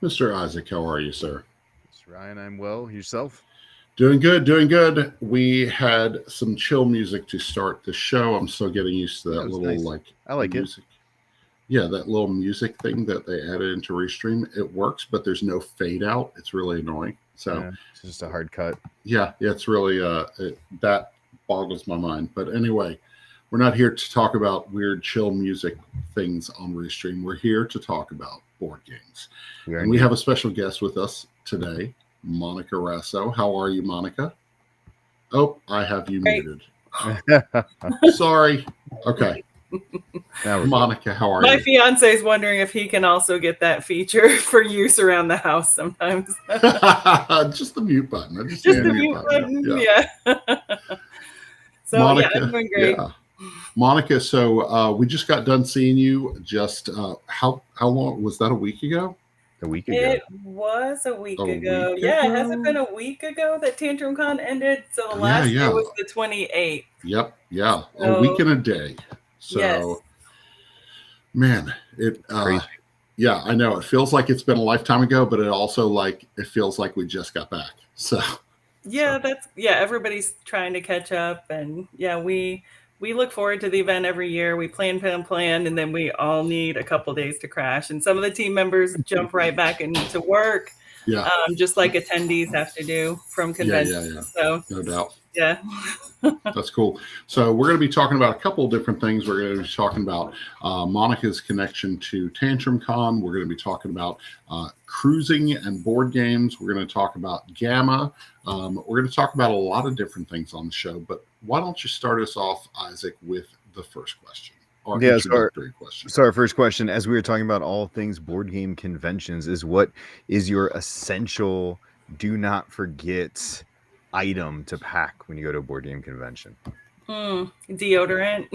Mr. Isaac, how are you, sir? It's Ryan, I'm well. Yourself? Doing good, doing good. We had some chill music to start the show. I'm still getting used to Yeah, it that was little nice. like I like it. music. Yeah, that little music thing that they added into Restream. It works, but there's no fade out. It's really annoying. So Yeah, it's just a hard cut. yeah, it's really that boggles my mind. But anyway, we're not here to talk about weird chill music things on Restream. We're here to talk about board games. We are And we indeed. have a special guest with us today, Monica Rasso. How are you, Monica? Oh, I have you Great. muted. Now Sorry. Okay. we're good. Monica, how are My you? fiance is wondering if he can also get that feature for use around the house sometimes. Just the mute button. I just Just need Yeah, the the mute mute button. button. Yeah. Yeah. So yeah, I'm Monica, doing great. yeah. Monica, so we just got done seeing you just how long was that, a week ago? a week ago. It was a A week ago. week Yeah, it hasn't ago? been a week ago that TantrumCon ended. So the Yeah, last day yeah. was the 28th. Yep, yeah. A week So and a day. yes. So man, it It's crazy. yeah, I know. It feels like it's been a lifetime ago, but it also like it feels like we just got back. So Yeah, everybody's trying to catch up, and yeah, we look forward to the event every year. We plan, and then we all need a couple days to crash. And some of the team members jump right back into work, yeah, just like attendees have to do from yeah. conventions. So No doubt. yeah, That's cool. So we're going to be talking about a couple of different things. We're going to be talking about Monica's connection to TantrumCon. We're going to be talking about cruising and board games. We're going to talk about GAMA. We're going to talk about a lot of different things on the show. But why don't you start us off, Isaac, with the first question, or Yeah, introductory question? So our first question, as we were talking about all things board game conventions, is what is your essential do not forget item to pack when you go to a board game convention? deodorant.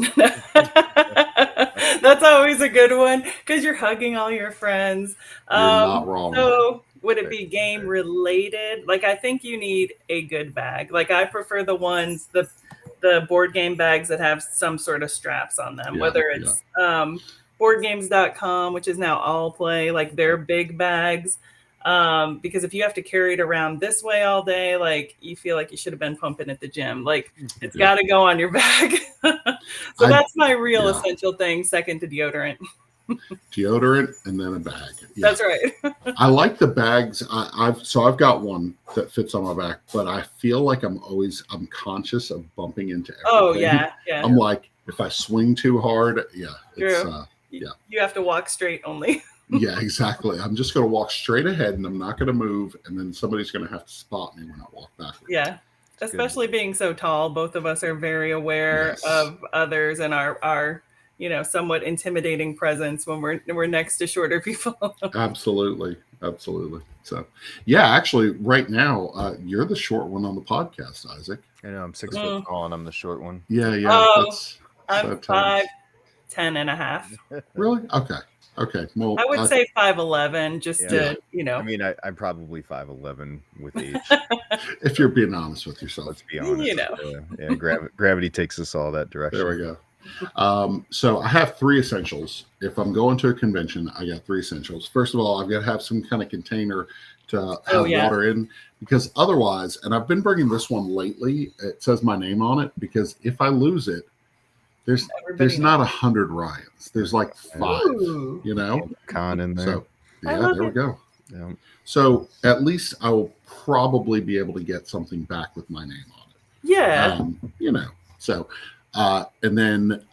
That's always a good one because you're hugging all your friends. You're not wrong. So would it Fair, be game fair. related? Like I think you need a good bag. Like I prefer the board game bags that have some sort of straps on them, Yeah, whether it's boardgames.com, which is now All Play, like their big bags. Because if you have to carry it around this way all day, like you feel like you should have been pumping at the gym. Like it's Yeah. got to go on your back. So I- that's my real yeah. essential thing, second to deodorant. Deodorant and then a bag. Yeah. That's right. I like the bags. I've got one that fits on my back, but I feel like I'm conscious of bumping into everything. Oh yeah. I'm like, if I swing too hard, it's True. yeah. You have to walk straight only. Yeah, exactly. I'm just going to walk straight ahead and I'm not going to move, and then somebody's going to have to spot me when I walk backwards. Yeah. It's good. Especially being so tall, both of us are very aware Yes. of others and our somewhat intimidating presence when we're next to shorter people. Absolutely. So, yeah, actually, right now, you're the short one on the podcast, Isaac. I know I'm 6 foot tall and I'm the short one. Yeah. Oh, That's I'm that tells. 5'10" and a half. Really? Okay. Well, I would say 5'11", just Yeah. to I mean, I'm probably 5'11" with age. if you're being honest with yourself. Let's be honest. You know. Yeah, gravity takes us all that direction. There we go. So I have three essentials. If I'm going to a convention, I got three essentials. First of all, I've got to have some kind of container to have water in, because otherwise, and I've been bringing this one lately, it says my name on it, because if I lose it, there's not 100 Ryans. There's like 5, Ooh. Con in there. So I yeah, love there we it. go. Yeah. So at least I will probably be able to get something back with my name on it. Yeah. So and then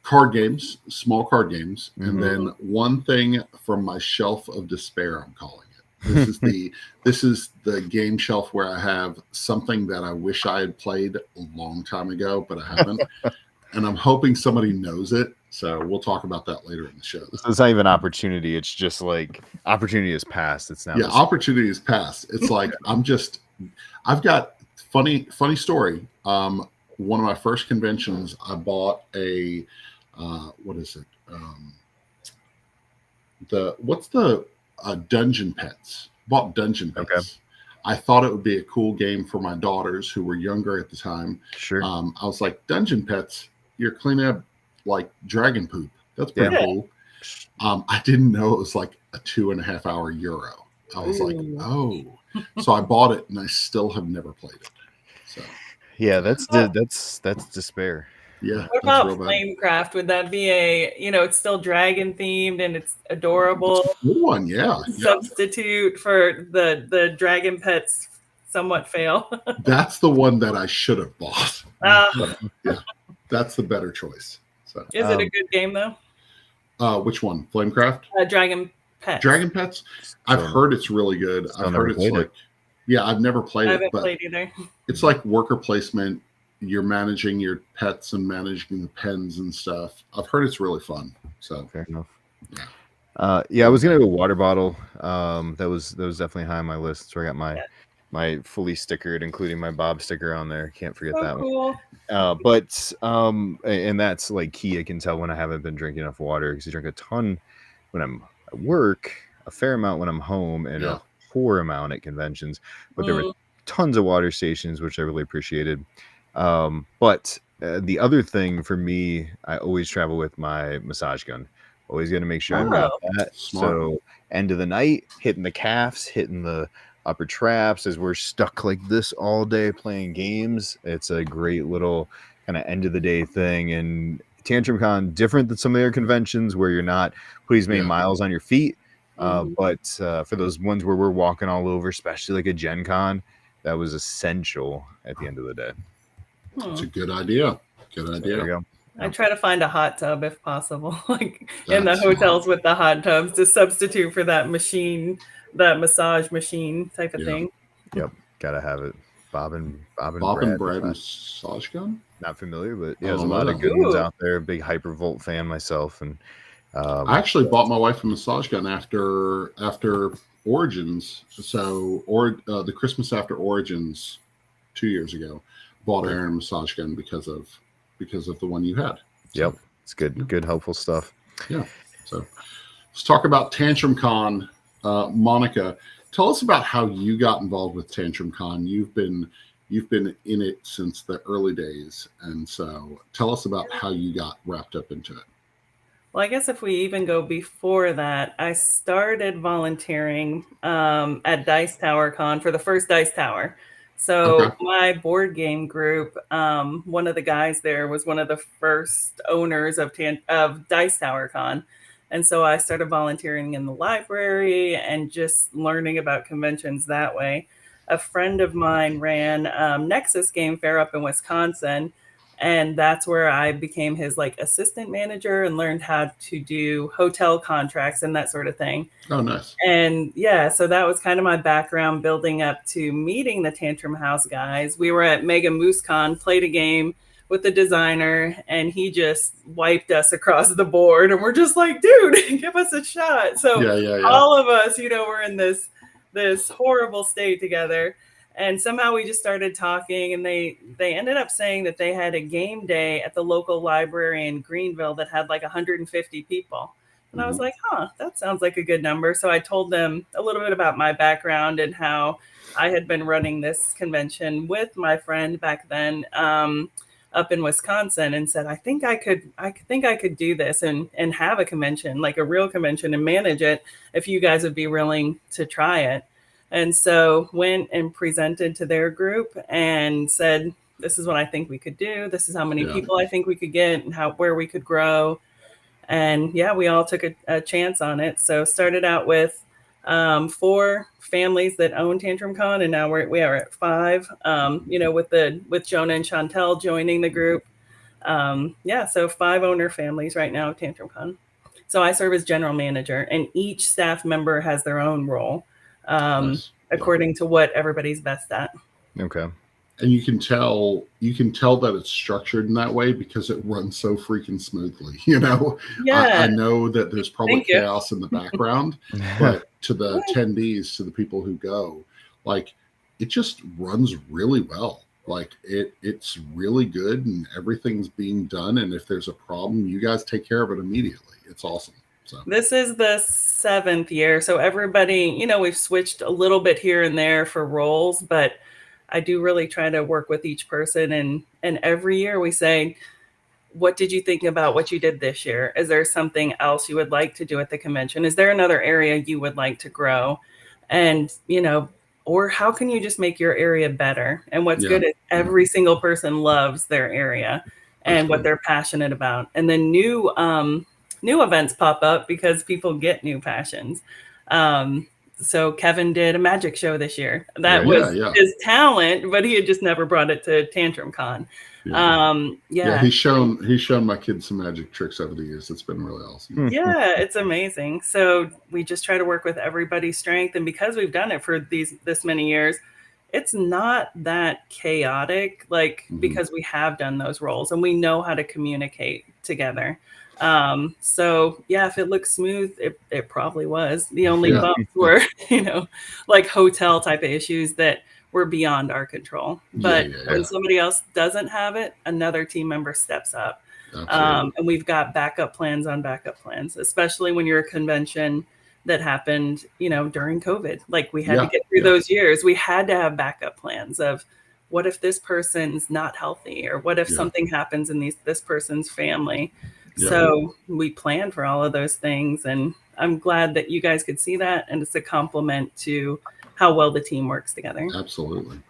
card games, small card games, Mhm. and then one thing from my shelf of despair, I'm calling it. This is the game shelf where I have something that I wish I had played a long time ago, but I haven't. And I'm hoping somebody knows it. So we'll talk about that later in the show. So it's not even opportunity. It's just like opportunity is past. It's now. Yeah, opportunity is past. It's like I've got funny story. One of my first conventions, I bought a what is it? What's the Dungeon Pets? Bought Dungeon Pets. Okay. I thought it would be a cool game for my daughters who were younger at the time. Sure. I was like, Dungeon Pets, you're cleaning up like dragon poop. That's pretty cool. I didn't know it was like a 2.5 hour Euro. I was like, Ooh. oh. So I bought it, and I still have never played it. So Yeah, that's despair. yeah, What that's about real bad. Flamecraft? Would that be it's still dragon themed and it's adorable? Good one, yeah. Substitute for the dragon pets somewhat fail. That's the one that I should have bought. Yeah, that's the better choice. So, Is it a good game though? which one? Flamecraft? Dragon Pets. Dragon Pets? I've heard it's really good. I've heard it's like, yeah, I've never played I it, haven't but played either. it's like worker placement. You're managing your pets and managing the pens and stuff. I've heard it's really fun. So fair enough. Yeah. I was gonna go water bottle. That was definitely high on my list. So I got my fully stickered, including my Bob sticker on there. Can't forget that cool. one. And that's like key. I can tell when I haven't been drinking enough water, because I drink a ton when I'm at work, a fair amount when I'm home, and a poor amount at conventions. But there were tons of water stations, which I really appreciated. But the other thing for me, I always travel with my massage gun. Always got to make sure I've got that. Smart. So end of the night, hitting the calves, hitting the upper traps, as we're stuck like this all day playing games. It's a great little kind of end of the day thing. And TantrumCon, different than some of their conventions where you're not putting as many miles on your feet. But for those ones where we're walking all over, especially like a Gen Con, that was essential at the end of the day. It's a good idea. Good idea. There you go. I try to find a hot tub if possible, like in the hotels with the hot tubs, to substitute for that machine, that massage machine type of thing. Yep, gotta have it. Bob and Brad massage gun. Not familiar, but there's a lot of good ones out there. Big Hypervolt fan myself, and I actually bought my wife a massage gun after Origins. So the Christmas after Origins 2 years ago, bought Aaron a massage gun because of the one you had. So, yep, it's good, helpful stuff. Yeah. So let's talk about TantrumCon. Monica, tell us about how you got involved with TantrumCon. You've been in it since the early days, and so tell us about how you got wrapped up into it. Well, I guess if we even go before that, I started volunteering at Dice Tower Con for the first Dice Tower. So my board game group, one of the guys there was one of the first owners of Dice Tower Con. And so I started volunteering in the library and just learning about conventions that way. A friend of mine ran Nexus Game Fair up in Wisconsin. And that's where I became his assistant manager and learned how to do hotel contracts and that sort of thing. Oh, nice. And yeah, so that was kind of my background building up to meeting the Tantrum House guys. We were at Mega Moose Con, played a game with the designer, and he just wiped us across the board. And we're just like, dude, give us a shot. So all of us, we're in this horrible state together. And somehow we just started talking, and they ended up saying that they had a game day at the local library in Greenville that had 150 people. And I was like, that sounds like a good number. So I told them a little bit about my background and how I had been running this convention with my friend back then up in Wisconsin, and said, I think I could do this and have a convention, like a real convention, and manage it if you guys would be willing to try it. And so went and presented to their group and said, this is what I think we could do. This is how many people I think we could get and where we could grow. And we all took a chance on it. So started out with 4 families that own TantrumCon, and now we are at 5, with Jonah and Chantel joining the group. So 5 owner families right now of TantrumCon. So I serve as general manager, and each staff member has their own role. According to what everybody's best at. Okay. And you can tell that it's structured in that way because it runs so freaking smoothly. I know that there's probably chaos in the background, but to the attendees, to the people who go, it just runs really well. It's really good, and everything's being done. And if there's a problem, you guys take care of it immediately. It's awesome. So this is the 7th year. So everybody, we've switched a little bit here and there for roles, but I do really try to work with each person. And every year we say, what did you think about what you did this year? Is there something else you would like to do at the convention? Is there another area you would like to grow? And, or how can you just make your area better? And what's good is every single person loves their area and what they're passionate about. And then new events pop up because people get new passions. So Kevin did a magic show this year. That was his talent, but he had just never brought it to TantrumCon. He's shown my kids some magic tricks over the years. It's been really awesome. Yeah, it's amazing. So we just try to work with everybody's strength, and because we've done it for this many years, it's not that chaotic, because we have done those roles and we know how to communicate together. So yeah, if it looks smooth, it probably was. The only bumps were, hotel type of issues that were beyond our control. But when somebody else doesn't have it, another team member steps up. And we've got backup plans on backup plans, especially when you're a convention that happened, during COVID. We had to get through those years. We had to have backup plans of what if this person's not healthy, or what if something happens in this person's family. So we planned for all of those things, and I'm glad that you guys could see that, and it's a compliment to how well the team works together. Absolutely.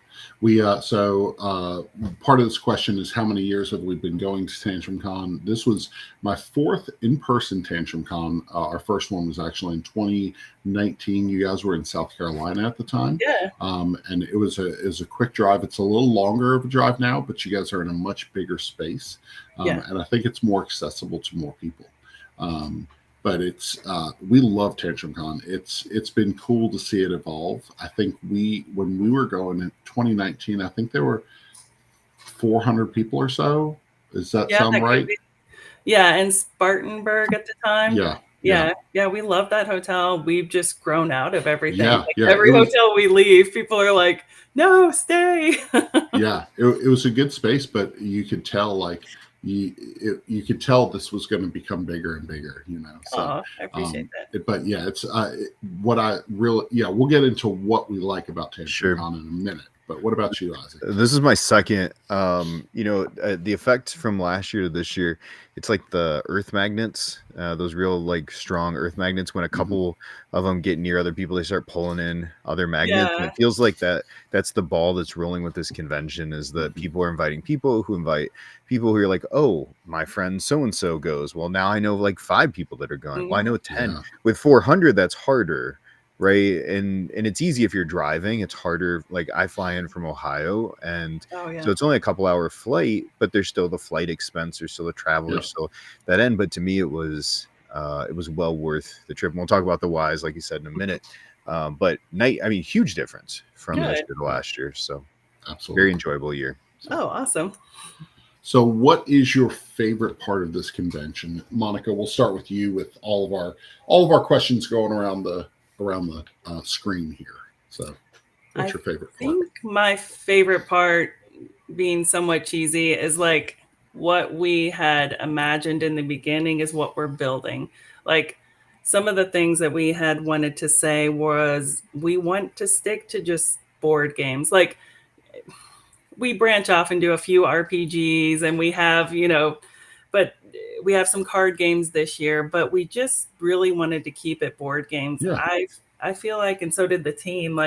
We part of this question is, how many years have we been going to TantrumCon? This was my fourth in-person TantrumCon. Our first one was actually in 2019. You guys were in South Carolina at the time. Yeah. And it was a quick drive. It's a little longer of a drive now, but you guys are in a much bigger space. And I think it's more accessible to more people. But it's we love TantrumCon. It's been cool to see it evolve. I think when we were going in 2019, I think there were 400 people or so. Does that sound right? Yeah, and Spartanburg at the time. Yeah, we love that hotel. We've just grown out of everything. Every hotel we leave, people are like, "No, stay." It was a good space, but you could tell you could tell this was going to become bigger and bigger, So I appreciate that. But it's what I really we'll get into what we like about TantrumCon in a minute. But what about you, Isaac? This is my second. The effect from last year to this year, it's like the earth magnets, those real strong earth magnets. When a couple of them get near other people, they start pulling in other magnets. And it feels like that's the ball that's rolling with this convention, is that people are inviting people who invite people who are like, oh, my friend so-and-so goes. Well, now I know 5 people that are going. Well, I know 10. With 400, that's harder. Right. And it's easy if you're driving. It's harder. I fly in from Ohio, and so it's only a couple hour flight, but there's still the flight expense, there's still the travel, there's still that end. But to me, it was well worth the trip. And we'll talk about the whys, like you said, in a minute. But huge difference from this year to last year. So absolutely very enjoyable year. So. Oh, awesome. So what is your favorite part of this convention? Monica, we'll start with you with all of our questions going around the screen here. So what's your favorite part? I think my favorite part, being somewhat cheesy, is what we had imagined in the beginning is what we're building. Some of the things that we had wanted to say was, we want to stick to just board games. We branch off and do a few RPGs, and we have, but we have some card games this year, but we just really wanted to keep it board games. I feel and so did the team,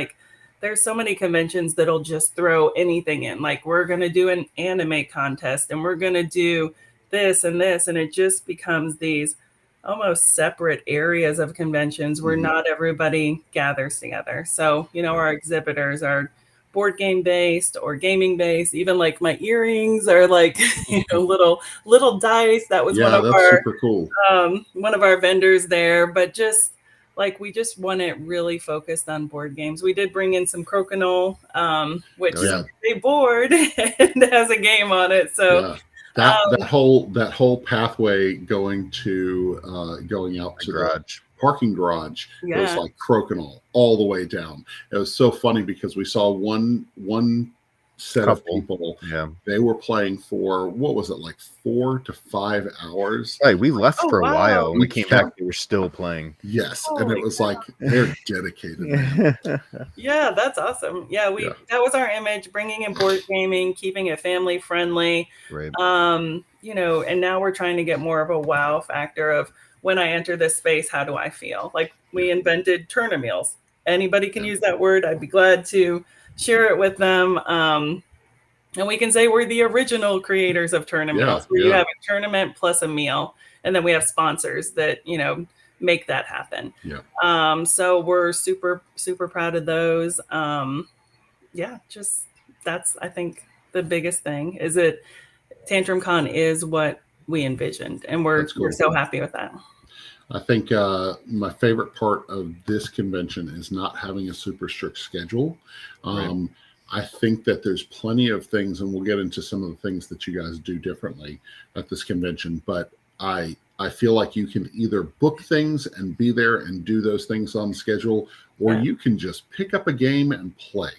there's so many conventions that'll just throw anything in. We're going to do an anime contest, and we're going to do this and this. And it just becomes these almost separate areas of conventions where not everybody gathers together. So, our exhibitors are board game based or gaming based. Even my earrings are little dice. That was one of our super cool. One of our vendors there, but just we just want it really focused on board games. We did bring in some Crokinole, which is a board and has a game on it. So that whole pathway going out to the parking garage, it was like Crokinole all the way down. It was so funny because we saw one set of people. They were playing for, what was it, 4 to 5 hours? Right, we left for a while, and we came back, they were still playing. Yes, and it was they're dedicated. Yeah, that's awesome. That was our image, bringing in board gaming, keeping it family friendly. Right. and now we're trying to get more of a wow factor of when I enter this space, how do I feel? Like we invented Tournameals. Anybody can use that word. I'd be glad to share it with them. And we can say we're the original creators of Tournameals, where you have a tournament plus a meal, and then we have sponsors that make that happen. So we're super super proud of those. Just that's, I think, the biggest thing is that TantrumCon is what we envisioned, and we're so happy with that. I think my favorite part of this convention is not having a super strict schedule. I think that there's plenty of things, and we'll get into some of the things that you guys do differently at this convention, but I feel like you can either book things and be there and do those things on schedule, or you can just pick up a game and play.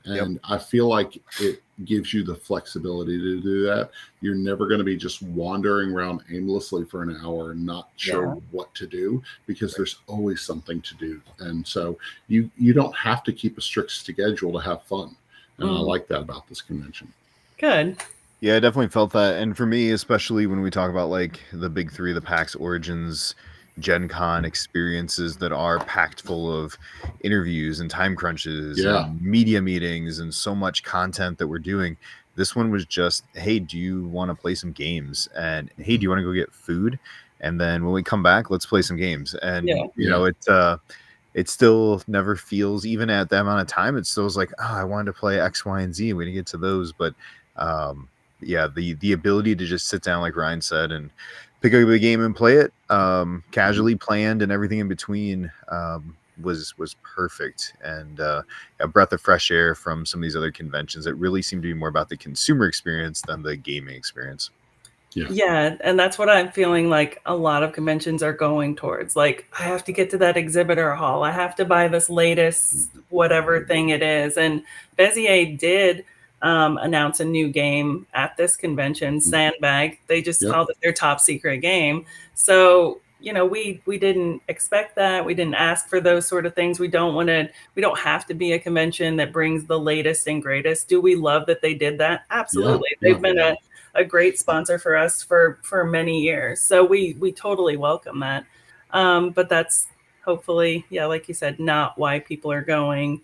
And I feel like it gives you the flexibility to do that. You're never going to be just wandering around aimlessly for an hour and not sure what to do, because there's always something to do. And so you don't have to keep a strict schedule to have fun. And I like that about this convention. Good. Yeah, I definitely felt that. And for me, especially when we talk about like the big three, the PAX Origins, Gen Con experiences that are packed full of interviews and time crunches and media meetings and so much content that we're doing. This one was just, hey, do you want to play some games? And hey, do you want to go get food? And then when we come back, let's play some games. And you know, it still never feels, even at that amount of time, it still is like, oh, I wanted to play X, Y, and Z. We didn't get to those, but the ability to just sit down, like Ryan said, and pick up a game and play it casually, planned, and everything in between was perfect. And a breath of fresh air from some of these other conventions that really seem to be more about the consumer experience than the gaming experience. Yeah, and that's what I'm feeling like a lot of conventions are going towards. Like, I have to get to that exhibitor hall. I have to buy this latest whatever thing it is. And Bezier did announce a new game at this convention, Sandbag. They just called it their top secret game. So, we didn't expect that. We didn't ask for those sort of things. We don't have to be a convention that brings the latest and greatest. Do we love that they did that? Absolutely. They've been a great sponsor for us for many years. So we totally welcome that. But that's hopefully, like you said, not why people are going.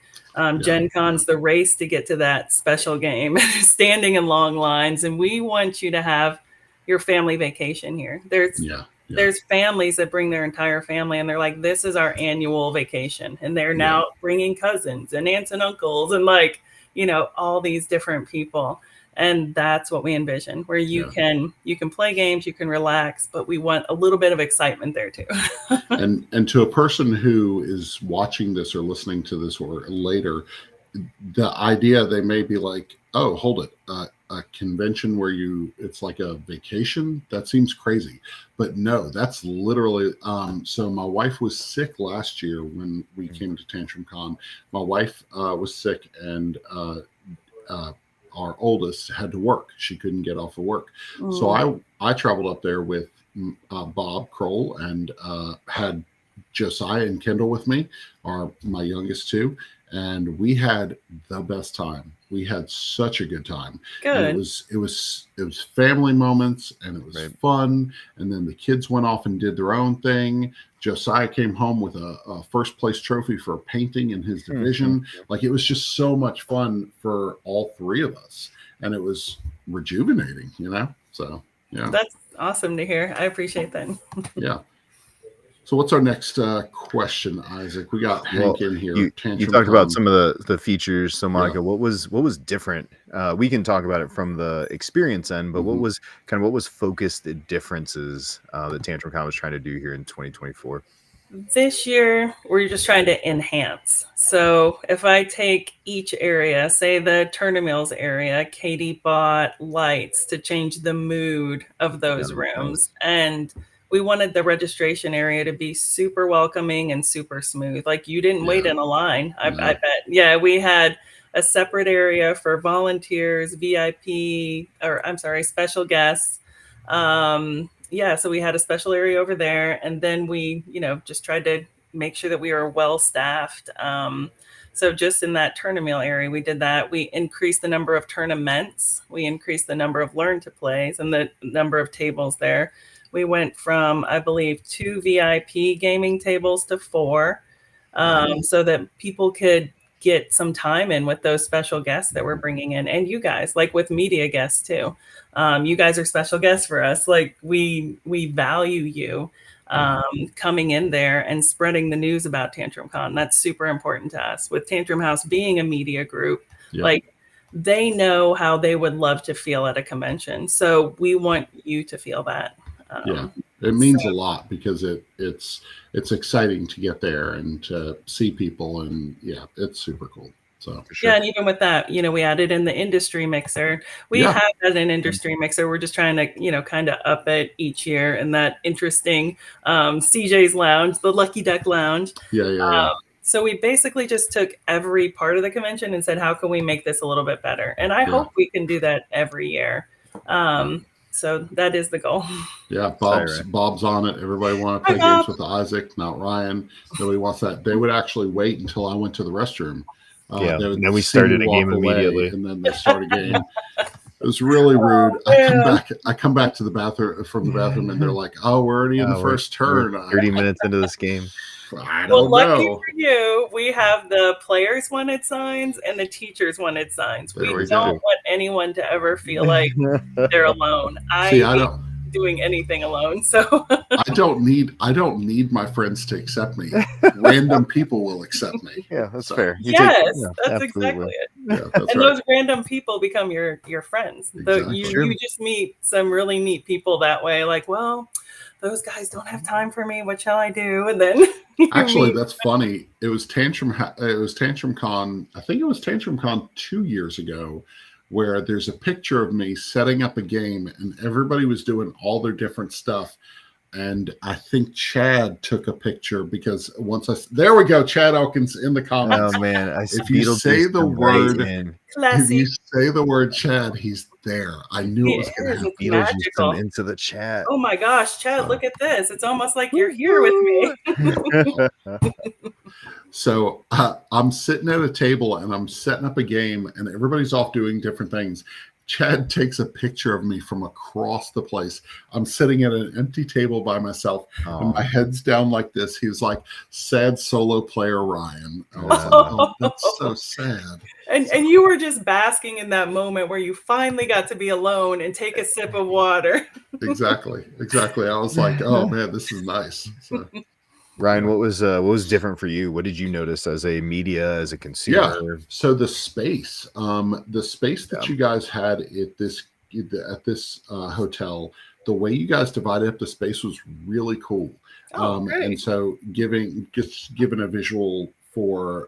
Gen Con's the race to get to that special game, standing in long lines. And we want you to have your family vacation here. There's families that bring their entire family, and they're like, this is our annual vacation. And they're now bringing cousins and aunts and uncles and all these different people. And that's what we envision, where you can play games, you can relax, but we want a little bit of excitement there too. and to a person who is watching this or listening to this or later, the idea, they may be like, oh, hold it, a convention where it's like a vacation? That seems crazy. But no, that's literally, so my wife was sick last year when we came to TantrumCon. My wife was sick, and our oldest had to work. She couldn't get off of work. So I traveled up there with Bob Kroll and had Josiah and Kendall with me, my youngest two, and we had the best time. We had such a good time. Good. And it was family moments, and it was fun. And then the kids went off and did their own thing. Josiah came home with a first place trophy for painting in his division. Like, it was just so much fun for all three of us, and it was rejuvenating, So that's awesome to hear. I appreciate that. So what's our next question, Isaac? We got Hank in here. You talked about some of the features. So Monica, what was different? We can talk about it from the experience end, but what was focused differences that TantrumCon was trying to do here in 2024? This year, we're just trying to enhance. So if I take each area, say the Tournameals area, Katie bought lights to change the mood of those rooms. And we wanted the registration area to be super welcoming and super smooth. Like, you didn't wait in a line. I bet. Yeah, we had a separate area for volunteers, VIP, special guests. So we had a special area over there, and then we, just tried to make sure that we were well staffed. So just in that tournament area, we did that. We increased the number of tournaments. We increased the number of learn to plays and the number of tables there. We went from, I believe, 2 VIP gaming tables to 4, so that people could get some time in with those special guests that we're bringing in, and you guys, like with media guests too. You guys are special guests for us. Like we value you coming in there and spreading the news about TantrumCon. That's super important to us. With Tantrum House being a media group, like they know how they would love to feel at a convention. So we want you to feel that. It means a lot because it's exciting to get there and to see people, and it's super cool. So sure. And even with that, we added in the industry mixer. We have had an industry mixer. We're just trying to, kind of up it each year. And that interesting CJ's Lounge, the Lucky Duck Lounge. So we basically just took every part of the convention and said, how can we make this a little bit better? And I hope we can do that every year. So that is the goal. Yeah, Bob's on it. Everybody want to play games with Isaac, not Ryan. Nobody wants that. They would actually wait until I went to the restroom. And then we started a game immediately. And then they start a game. It was really rude. I come back to the bathroom from the bathroom, and they're like, "Oh, we're already in the first turn. 30 minutes into this game." I don't lucky know. for you, we have the players wanted signs and the teachers wanted signs. We don't want anyone to ever feel like they're alone. I don't doing anything alone, so I don't need my friends to accept me. Random people will accept me. Yeah, that's fair. That's exactly it. That's and those random people become your friends. Exactly. You just meet some really neat people that way. Like, well, those guys don't have time for me. What shall I do? And then actually, that's funny. It was TantrumCon. I think it was TantrumCon 2 years ago, where there's a picture of me setting up a game, and everybody was doing all their different stuff. And I think Chad took a picture because there we go, Chad Elkins in the comments. Oh man, if you say the word Chad, he's there. I knew it was going to happen. Beetlejuice into the chat. Oh my gosh, Chad, look at this. It's almost like you're here with me. So I'm sitting at a table and I'm setting up a game, and everybody's off doing different things. Chad takes a picture of me from across the place. I'm sitting at an empty table by myself, and my head's down like this. He was like, "Sad solo player Ryan." I was like, "Oh, that's so sad." And you were just basking in that moment where you finally got to be alone and take a sip of water. Exactly. I was like, "Oh man, this is nice." So. Ryan, what was different for you? What did you notice as a media, as a consumer? Yeah. So the space that you guys had at this hotel, the way you guys divided up the space was really cool. And so giving a visual for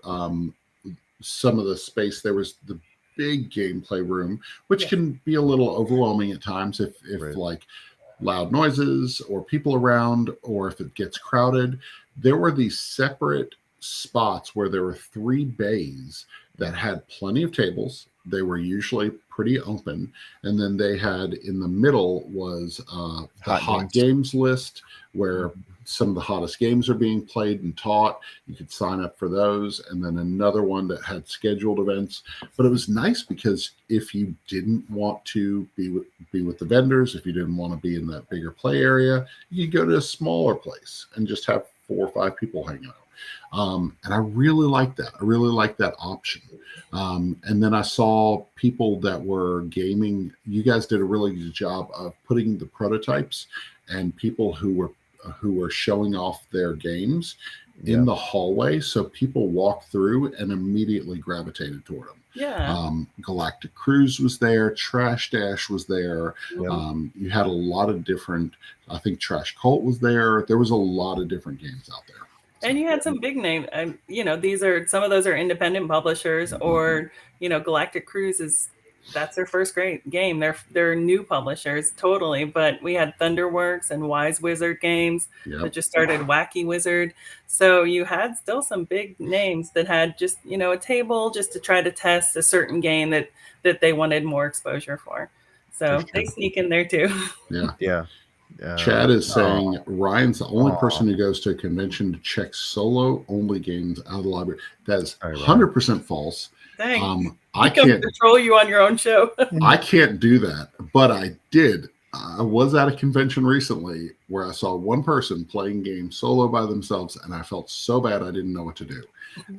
some of the space, there was the big gameplay room, which can be a little overwhelming at times if like loud noises or people around, or if it gets crowded. There were these separate spots where there were 3 bays that had plenty of tables. They were usually pretty open. And then they had in the middle was the hot games list, where some of the hottest games are being played and taught. You could sign up for those. And then another one that had scheduled events. But it was nice because if you didn't want to be with the vendors, if you didn't want to be in that bigger play area, you could go to a smaller place and just have 4 or 5 people hanging out. And I really like that. I really like that option. And then I saw people that were gaming. You guys did a really good job of putting the prototypes and people who were showing off their games in the hallway. So people walked through and immediately gravitated toward them. Yeah. Galactic Cruise was there. Trash Dash was there. You had a lot of different, I think Trash Cult was there. There was a lot of different games out there. And you had some big names. Some of those are independent publishers, or, Galactic Cruise that's their first great game. They're new publishers, totally. But we had Thunderworks and Wise Wizard Games that just started, Wacky Wizard. So you had still some big names that had just, a table just to try to test a certain game that they wanted more exposure for. So they sneak in there too. Yeah. Chad is saying aw. Ryan's the only Aw. person who goes to a convention to check solo only games out of the library. That is Sorry, Ryan. 100% false. Dang. I Come can't control you on your own show. I can't do that, but I did. I was at a convention recently where I saw one person playing games solo by themselves, and I felt so bad I didn't know what to do.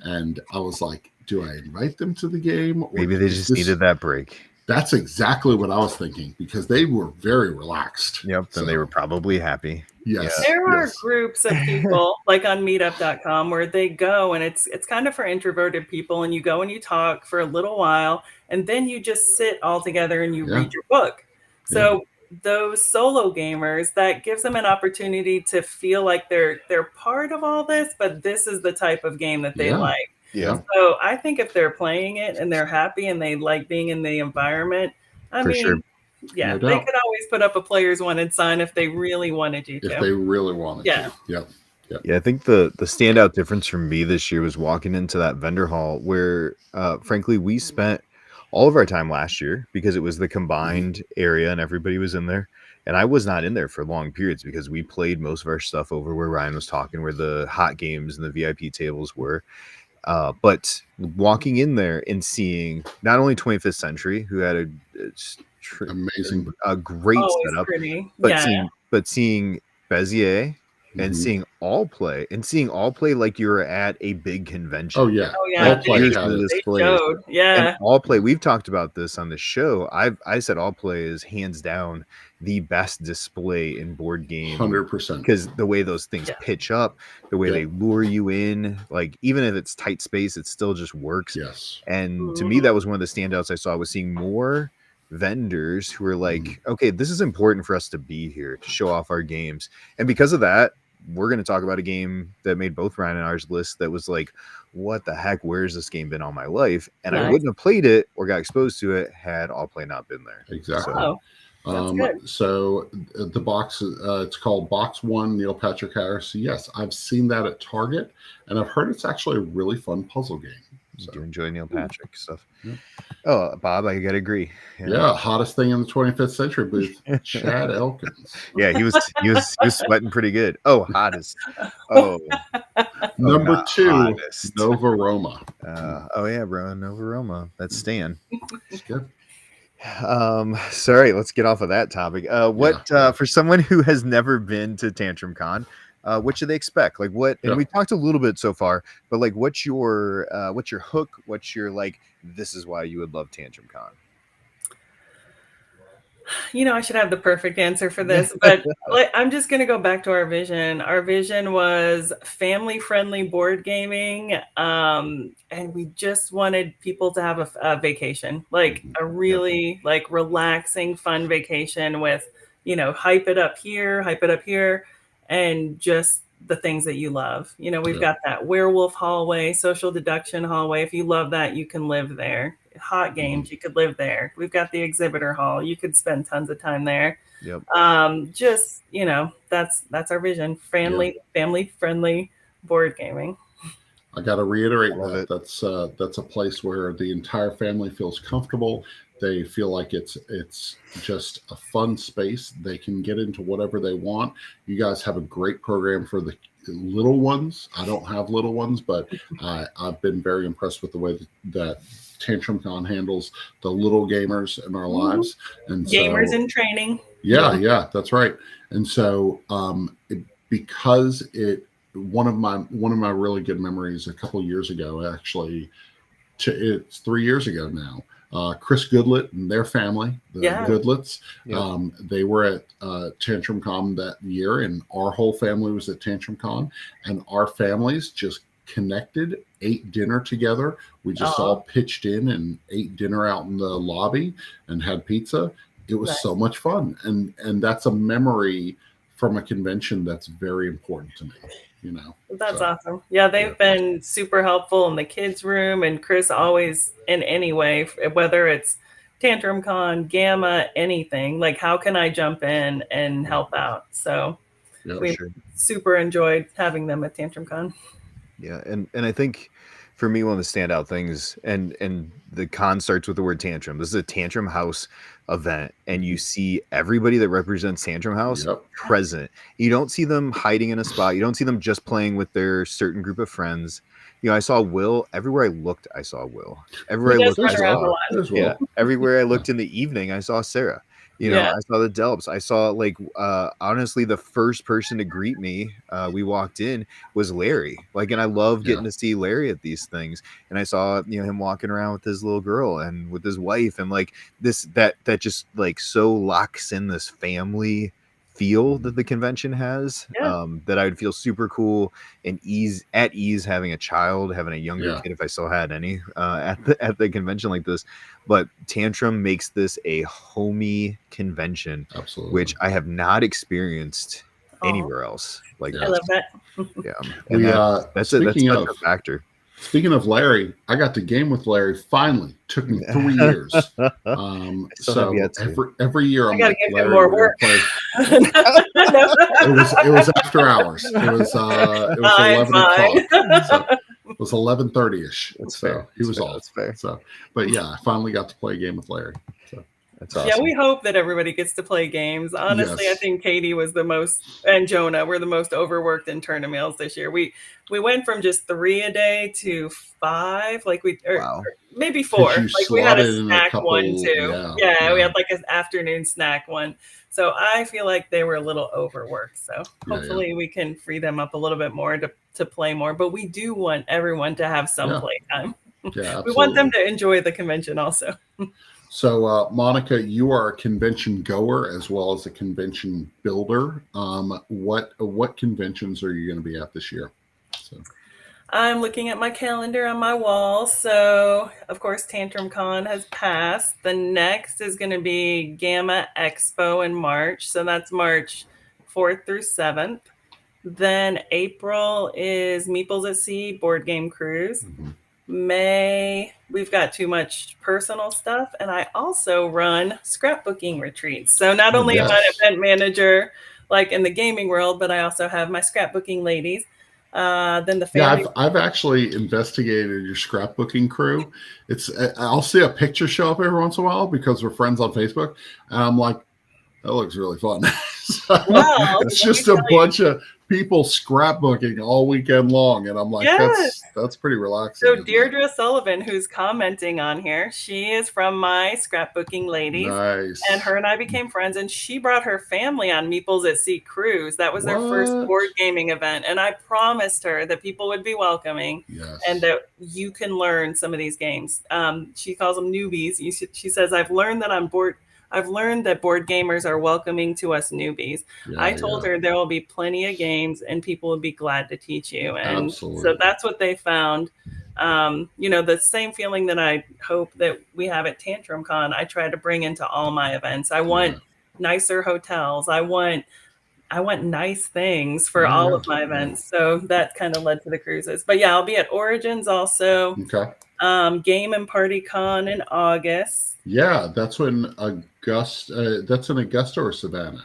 And I was like, do I invite them to the game? Or Maybe they is just this- needed that break. That's exactly what I was thinking because they were very relaxed. Yep, So, and they were probably happy. yes. There are yes. groups of people like on meetup.com where they go and it's kind of for introverted people, and you go and you talk for a little while and then you just sit all together and you Yeah. read your book. So those solo gamers, that gives them an opportunity to feel like they're part of all this, but this is the type of game that they Yeah. like. Yeah. So I think if they're playing it and they're happy and they like being in the environment, I For mean, sure. yeah, No they doubt. could always put up a players wanted sign if they really wanted you If to. they really wanted Yeah. to. Yep. Yeah, I think the standout difference for me this year was walking into that vendor hall where, frankly, we spent all of our time last year because it was the combined area and everybody was in there. And I was not in there for long periods because we played most of our stuff over where Ryan was talking, where the hot games and the VIP tables were. But walking in there and seeing not only 25th Century, who had Amazing. a great Always setup, pretty. but Yeah. seeing Bezier and Mhm. seeing all play like you're at a big convention. Oh, yeah. Oh yeah. All play Here's had the it. They displays. showed. And Yeah. all play, we've talked about this on the show. I said all play is hands down the best display in board game 100%. because the way those things Yeah. pitch up, the way Yeah. they lure you in, like even if it's tight space, it still just works. Yes. And to me, that was one of the standouts I saw, was seeing more vendors who were like, okay, this is important for us to be here to show off our games. And because of that, we're going to talk about a game that made both Ryan and ours list that was like, what the heck, where's this game been all my life? And I Nice. wouldn't have played it or got exposed to it had all play not been there. Exactly. Oh, that's good. So the box, it's called Box One, Neil Patrick Harris. Yes, I've seen that at Target, and I've heard it's actually a really fun puzzle game. So, Do you enjoy Neil Patrick stuff? Yeah. Oh, Bob, I gotta agree. yeah, hottest thing in the 25th century booth, Chad Elkins. Yeah, he was sweating pretty good. Oh, hottest. Oh, Number not 2, hottest. Nova Roma. Oh yeah, bro, Nova Roma. That's Stan. It's good. Sorry, let's get off of that topic. For someone who has never been to TantrumCon, what should they expect? Like what? And we talked a little bit so far, but like, what's your hook? What's your like? This is why you would love TantrumCon. You know, I should have the perfect answer for this, but I'm just going to go back to our vision. Our vision was family-friendly board gaming, and we just wanted people to have a vacation, like a really like relaxing, fun vacation with, you know, hype it up here, and just the things that you love. You know, we've got that werewolf hallway, social deduction hallway. If you love that, you can live there. Hot games, you could live there. We've got the exhibitor hall. You could spend tons of time there. Yep. Just, you know, that's our vision. Family friendly board gaming. I got to reiterate Love that. That's a place where the entire family feels comfortable. They feel like it's just a fun space. They can get into whatever they want. You guys have a great program for the little ones. I don't have little ones, but I've been very impressed with the way that TantrumCon handles the little gamers in our lives. And gamers so, in training. Yeah, that's right. And so because one of my really good memories a couple of years ago, actually, it's 3 years ago now. Chris Goodlett and their family, the Goodletts, they were at TantrumCon that year, and our whole family was at TantrumCon, and our families just connected, ate dinner together. We just all pitched in and ate dinner out in the lobby and had pizza. It was so much fun, and that's a memory from a convention that's very important to me. You know, that's awesome. Yeah, they've been super helpful in the kids' room, and Chris always, in any way, whether it's TantrumCon, GAMA, anything, like how can I jump in and help out? So we super enjoyed having them at TantrumCon. Yeah, and I think for me, one of the standout things, and the con starts with the word tantrum. This is a Tantrum House event, and you see everybody that represents Tantrum House present. You don't see them hiding in a spot. You don't see them just playing with their certain group of friends. You know, I saw Will everywhere I looked. I saw Will everywhere I looked. I saw everywhere I looked in the evening. I saw Sarah. You know, I saw the Delps. I saw, like, honestly, the first person to greet me, we walked in, was Larry. Like, and I love getting to see Larry at these things. And I saw, you know, him walking around with his little girl and with his wife, and like this, that just like so locks in this family feel that the convention has, that I would feel super cool and at ease having a child, having a younger kid, if I still had any, at the convention like this. But Tantrum makes this a homey convention, which I have not experienced anywhere else. Like, I love that. And that's a factor. Speaking of Larry, I got to game with Larry. Finally, took me 3 years. So every year I'm like, Larry, more work. It was after hours. It was 11 o'clock. So it was 11:30ish. So he was all fair. So, but yeah, I finally got to play a game with Larry. So. That's awesome. Yeah, we hope that everybody gets to play games. Honestly, I think Katie was the most, and Jonah were the most overworked in tournaments this year. We went from just 3 a day to 5, like or maybe 4. Like we had a snack one too. Yeah, we had like an afternoon snack one. So I feel like they were a little overworked. So hopefully we can free them up a little bit more to play more. But we do want everyone to have some play time. Yeah, we want them to enjoy the convention also. So, Monica, you are a convention goer as well as a convention builder. What conventions are you going to be at this year? So. I'm looking at my calendar on my wall. So, of course, TantrumCon has passed. The next is going to be GAMA Expo in March. So that's March 4th through 7th. Then April is Meeples at Sea Board Game Cruise. Mm-hmm. May, we've got too much personal stuff, and I also run scrapbooking retreats. So not only am I an event manager, like in the gaming world, but I also have my scrapbooking ladies. Then the family. Yeah, I've actually investigated your scrapbooking crew. I'll see a picture show up every once in a while because we're friends on Facebook, and I'm like, that looks really fun. It's just a bunch of people scrapbooking all weekend long, and I'm like, that's pretty relaxing. So Deirdre Sullivan, who's commenting on here, she is from my scrapbooking ladies. Nice. And her and I became friends, and she brought her family on Meeples at Sea Cruise. That was their first board gaming event, and I promised her that people would be welcoming and that you can learn some of these games. She calls them newbies. She says, I've learned that board gamers are welcoming to us newbies. I told her there will be plenty of games and people will be glad to teach you. And so that's what they found. The same feeling that I hope that we have at TantrumCon, I try to bring into all my events. I want nicer hotels. I want nice things for all of my events. So that kind of led to the cruises. But yeah, I'll be at Origins also. Okay. Game and Party Con in August. Yeah, that's when that's in Augusta or Savannah?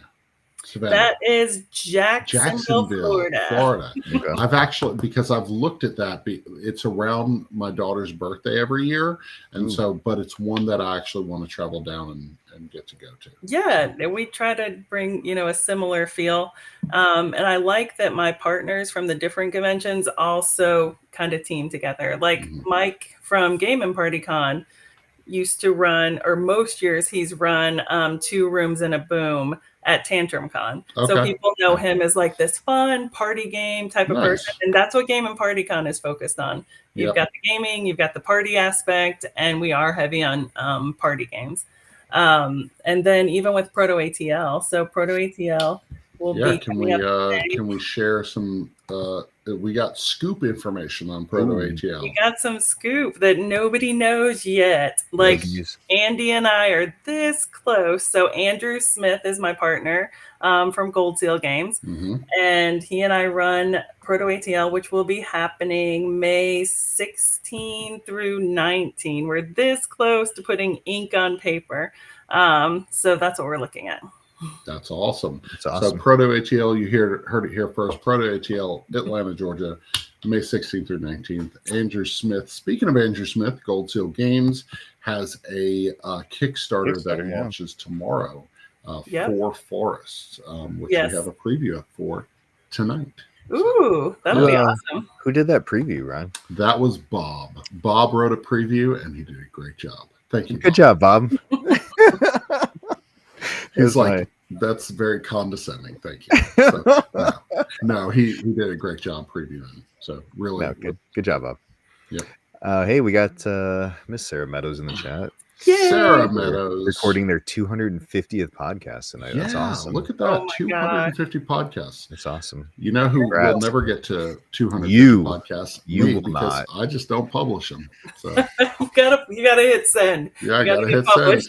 That is Jacksonville, Florida. Okay. I've actually, because I've looked at that, it's around my daughter's birthday every year. And but it's one that I actually want to travel down and get to go to. Yeah, we try to bring, a similar feel. And I like that my partners from the different conventions also kind of team together. Like Mike from Game and Party Con used to run, or most years he's run 2 Rooms and a Boom at TantrumCon. Okay. So people know him as like this fun party game type of person. And that's what Game and Party Con is focused on. You've got the gaming, you've got the party aspect, and we are heavy on party games. And then even with Proto ATL. So Proto ATL will be can we share some we got scoop information on Proto ATL. We got some scoop that nobody knows yet. Like Andy and I are this close. So Andrew Smith is my partner from Gold Seal Games. And he and I run Proto ATL, which will be happening May 16 through 19. We're this close to putting ink on paper. So that's what we're looking at. That's awesome. So Proto ATL, you heard it here first. Proto ATL, Atlanta, Georgia, May 16th through 19th. Andrew Smith. Speaking of Andrew Smith, Gold Seal Games has a Kickstarter that Kickstarter, yeah. launches tomorrow Yep. for Forests, which Yes. we have a preview up for tonight. Ooh, that'll be awesome. Who did that preview, Ron? That was Bob. Bob wrote a preview, and he did a great job. Thank you. Good job, Bob. He's like, that's very condescending. Thank you. So, no, he did a great job previewing. So really, good job, Bob. Yep. Hey, we got Miss Sarah Meadows in the chat. Yay! Sarah Meadows recording their 250th podcast tonight. That's awesome. Look at that, 250 podcasts. That's awesome. You know who will never get to 250 podcasts? You will because not. I just don't publish them. So you gotta hit send. Yeah, I gotta hit send.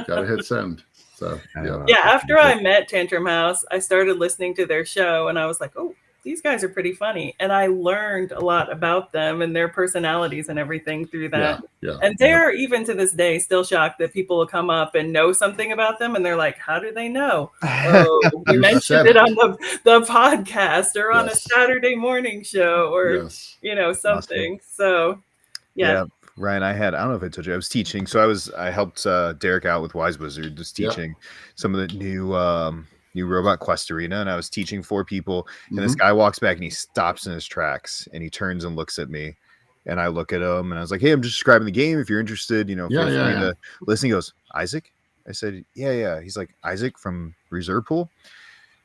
Gotta hit send. So yeah. After I met Tantrum House, I started listening to their show, and I was like, oh, these guys are pretty funny, and I learned a lot about them and their personalities and everything through that. And they're even to this day still shocked that people will come up and know something about them, and they're like, "How do they know? Oh, we mentioned it on the podcast or on a Saturday morning show or something." Awesome. So yeah. Ryan, I don't know if I told you, I was teaching. So I helped Derek out with Wise Wizard, just teaching some of the new Robot Quest Arena, and I was teaching 4 people, and this guy walks back and he stops in his tracks and he turns and looks at me, and I look at him and I was like, "Hey, I'm just describing the game. If you're interested, feel free to listen." He goes, "Isaac?" I said, "Yeah." He's like, "Isaac from Reserve Pool?"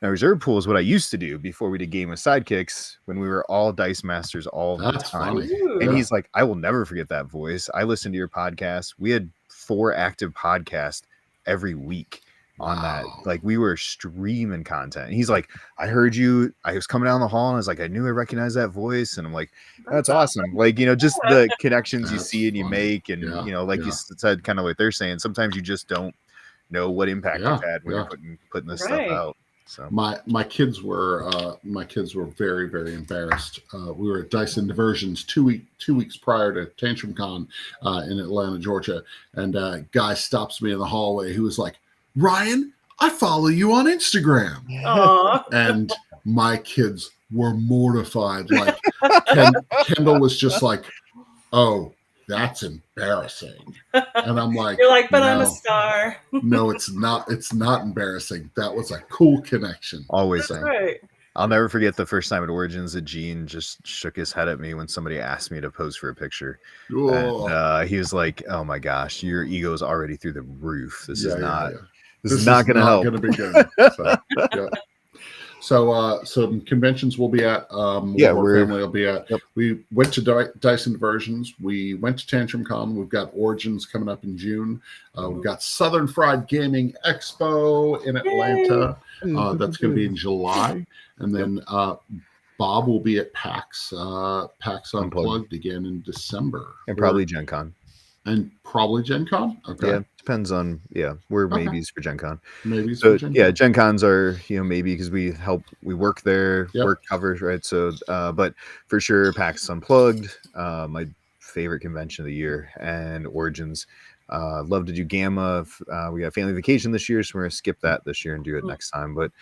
Now, Reserve Pool is what I used to do before we did Game of Sidekicks when we were all Dice Masters all the time. And he's like, "I will never forget that voice. I listened to your podcast. We had 4 active podcasts every week on that. Like, we were streaming content." And he's like, "I heard you. I was coming down the hall and I was like, I knew I recognized that voice." And I'm like, "That's awesome." Like, just the connections you see and you make. And, you said, kind of what they're saying, sometimes you just don't know what impact you've had when you're putting this stuff out. So my kids were very, very embarrassed. We were at Dyson Diversions 2 weeks prior to TantrumCon in Atlanta, Georgia, and a guy stops me in the hallway who was like, "Ryan, I follow you on Instagram." And my kids were mortified. Like Kendall was just like, "Oh, that's embarrassing." And I'm like, "You're like, but I'm a star." No, it's not. It's not embarrassing. That was a cool connection. Always. That's right. I'll never forget the first time at Origins that Gene just shook his head at me when somebody asked me to pose for a picture. And he was like, "Oh my gosh, your ego's already through the roof. This is not going to help. Going to be good." So conventions we'll be at. Family will be at. We went to Dyson Diversions. We went to TantrumCon. We've got Origins coming up in June. We've got Southern Fried Gaming Expo in Atlanta. That's going to be in July, and then Bob will be at PAX Unplugged again in December, and probably Gen Con. And probably Gen Con. Okay. Yeah, depends on we're maybes for Gen Con. Maybe so Gen Cons are maybe because we work there, work covers, right? So but for sure PAX Unplugged, my favorite convention of the year, and Origins. Love to do GAMA. We got family vacation this year, so we're gonna skip that this year and do it next time. But